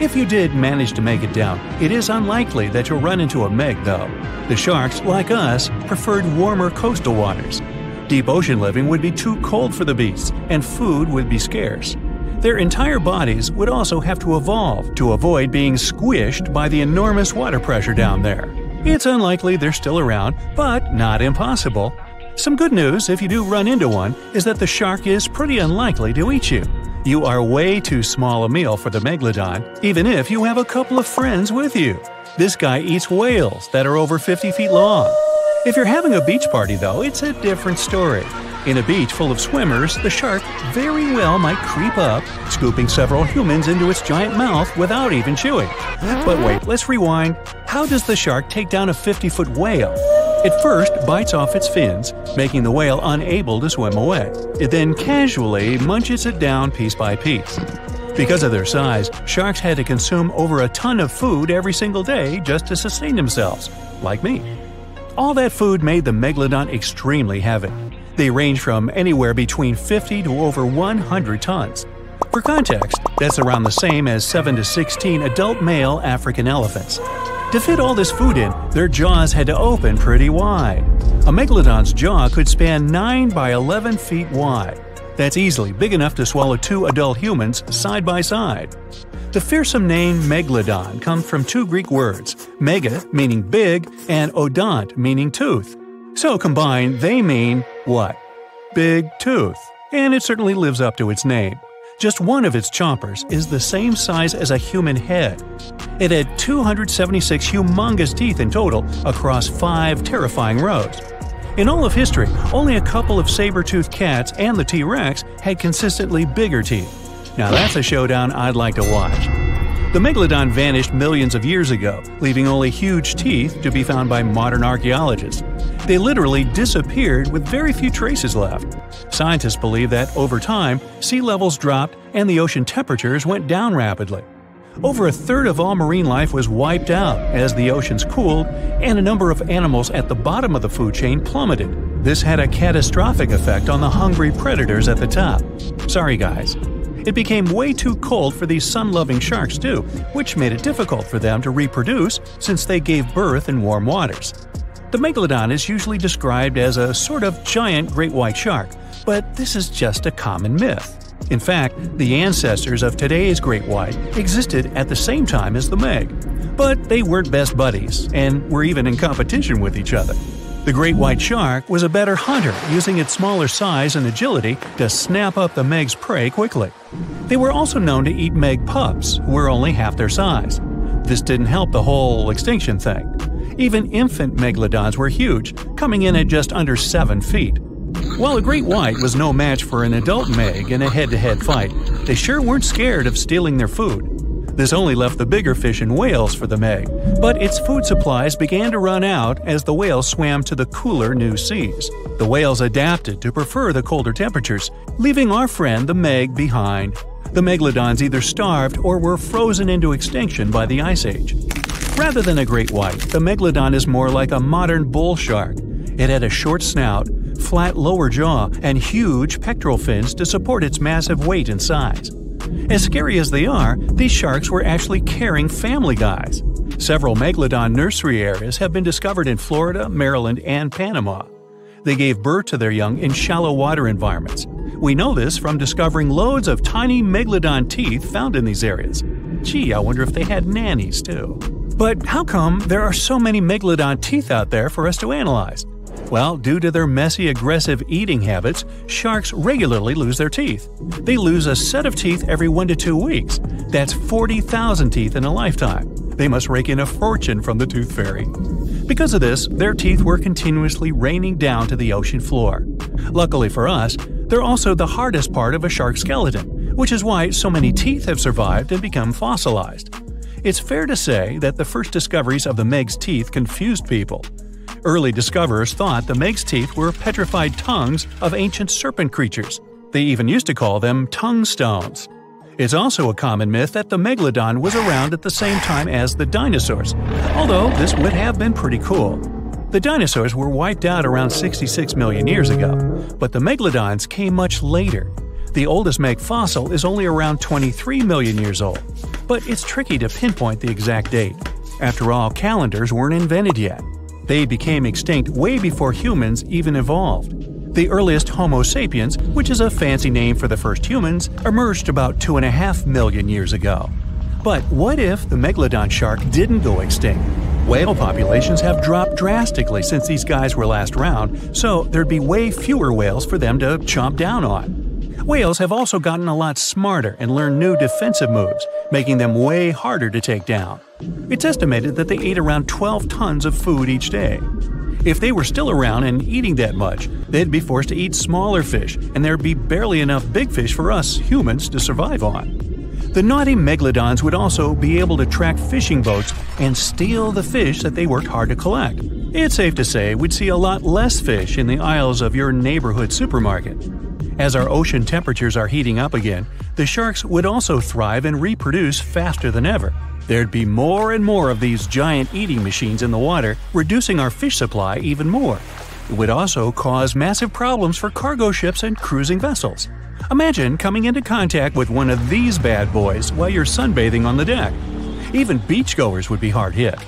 If you did manage to make it down, it is unlikely that you'll run into a Meg, though. The sharks, like us, preferred warmer coastal waters. Deep ocean living would be too cold for the beasts, and food would be scarce. Their entire bodies would also have to evolve to avoid being squished by the enormous water pressure down there. It's unlikely they're still around, but not impossible. Some good news, if you do run into one, is that the shark is pretty unlikely to eat you. You are way too small a meal for the Megalodon, even if you have a couple of friends with you. This guy eats whales that are over 50 feet long. If you're having a beach party, though, it's a different story. In a beach full of swimmers, the shark very well might creep up, scooping several humans into its giant mouth without even chewing. But wait, let's rewind. How does the shark take down a 50-foot whale? It first bites off its fins, making the whale unable to swim away. It then casually munches it down piece by piece. Because of their size, sharks had to consume over a ton of food every single day just to sustain themselves, like me. All that food made the Megalodon extremely heavy. They range from anywhere between 50 to over 100 tons. For context, that's around the same as 7 to 16 adult male African elephants. To fit all this food in, their jaws had to open pretty wide. A Megalodon's jaw could span 9 by 11 feet wide. That's easily big enough to swallow 2 adult humans side by side. The fearsome name Megalodon comes from 2 Greek words, mega meaning big and odont meaning tooth. So combined, they mean what? Big tooth. And it certainly lives up to its name. Just one of its chompers is the same size as a human head. It had 276 humongous teeth in total across 5 terrifying rows. In all of history, only a couple of saber-toothed cats and the T-Rex had consistently bigger teeth. Now that's a showdown I'd like to watch. The Megalodon vanished millions of years ago, leaving only huge teeth to be found by modern archaeologists. They literally disappeared with very few traces left. Scientists believe that over time, sea levels dropped and the ocean temperatures went down rapidly. Over a third of all marine life was wiped out as the oceans cooled, and a number of animals at the bottom of the food chain plummeted. This had a catastrophic effect on the hungry predators at the top. Sorry guys. It became way too cold for these sun-loving sharks too, which made it difficult for them to reproduce since they gave birth in warm waters. The Megalodon is usually described as a sort of giant great white shark, but this is just a common myth. In fact, the ancestors of today's great white existed at the same time as the Meg. But they weren't best buddies, and were even in competition with each other. The great white shark was a better hunter, using its smaller size and agility to snap up the Meg's prey quickly. They were also known to eat Meg pups, who were only half their size. This didn't help the whole extinction thing. Even infant Megalodons were huge, coming in at just under 7 feet. While a great white was no match for an adult Meg in a head-to-head fight, they sure weren't scared of stealing their food. This only left the bigger fish and whales for the Meg, but its food supplies began to run out as the whales swam to the cooler new seas. The whales adapted to prefer the colder temperatures, leaving our friend the Meg behind. The Megalodons either starved or were frozen into extinction by the Ice Age. Rather than a great white, the Megalodon is more like a modern bull shark. It had a short snout, flat lower jaw, and huge pectoral fins to support its massive weight and size. As scary as they are, these sharks were actually caring family guys. Several Megalodon nursery areas have been discovered in Florida, Maryland, and Panama. They gave birth to their young in shallow water environments. We know this from discovering loads of tiny Megalodon teeth found in these areas. Gee, I wonder if they had nannies too. But how come there are so many Megalodon teeth out there for us to analyze? Well, due to their messy, aggressive eating habits, sharks regularly lose their teeth. They lose a set of teeth every 1 to 2 weeks. That's 40,000 teeth in a lifetime. They must rake in a fortune from the tooth fairy. Because of this, their teeth were continuously raining down to the ocean floor. Luckily for us, they're also the hardest part of a shark's skeleton, which is why so many teeth have survived and become fossilized. It's fair to say that the first discoveries of the Meg's teeth confused people. Early discoverers thought the Meg's teeth were petrified tongues of ancient serpent creatures. They even used to call them tongue stones. It's also a common myth that the Megalodon was around at the same time as the dinosaurs, although this would have been pretty cool. The dinosaurs were wiped out around 66 million years ago, but the Megalodons came much later. The oldest Meg fossil is only around 23 million years old, but it's tricky to pinpoint the exact date. After all, calendars weren't invented yet. They became extinct way before humans even evolved. The earliest Homo sapiens, which is a fancy name for the first humans, emerged about 2.5 million years ago. But what if the Megalodon shark didn't go extinct? Whale populations have dropped drastically since these guys were last around, so there'd be way fewer whales for them to chomp down on. Whales have also gotten a lot smarter and learned new defensive moves, making them way harder to take down. It's estimated that they ate around 12 tons of food each day. If they were still around and eating that much, they'd be forced to eat smaller fish, and there'd be barely enough big fish for us humans to survive on. The naughty Megalodons would also be able to track fishing boats and steal the fish that they worked hard to collect. It's safe to say we'd see a lot less fish in the aisles of your neighborhood supermarket. As our ocean temperatures are heating up again, the sharks would also thrive and reproduce faster than ever. There'd be more and more of these giant eating machines in the water, reducing our fish supply even more. It would also cause massive problems for cargo ships and cruising vessels. Imagine coming into contact with one of these bad boys while you're sunbathing on the deck. Even beachgoers would be hard hit.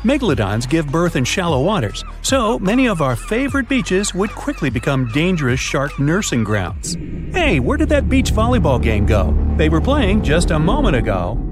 Megalodons give birth in shallow waters, so many of our favorite beaches would quickly become dangerous shark nursing grounds. Hey, where did that beach volleyball game go? They were playing just a moment ago.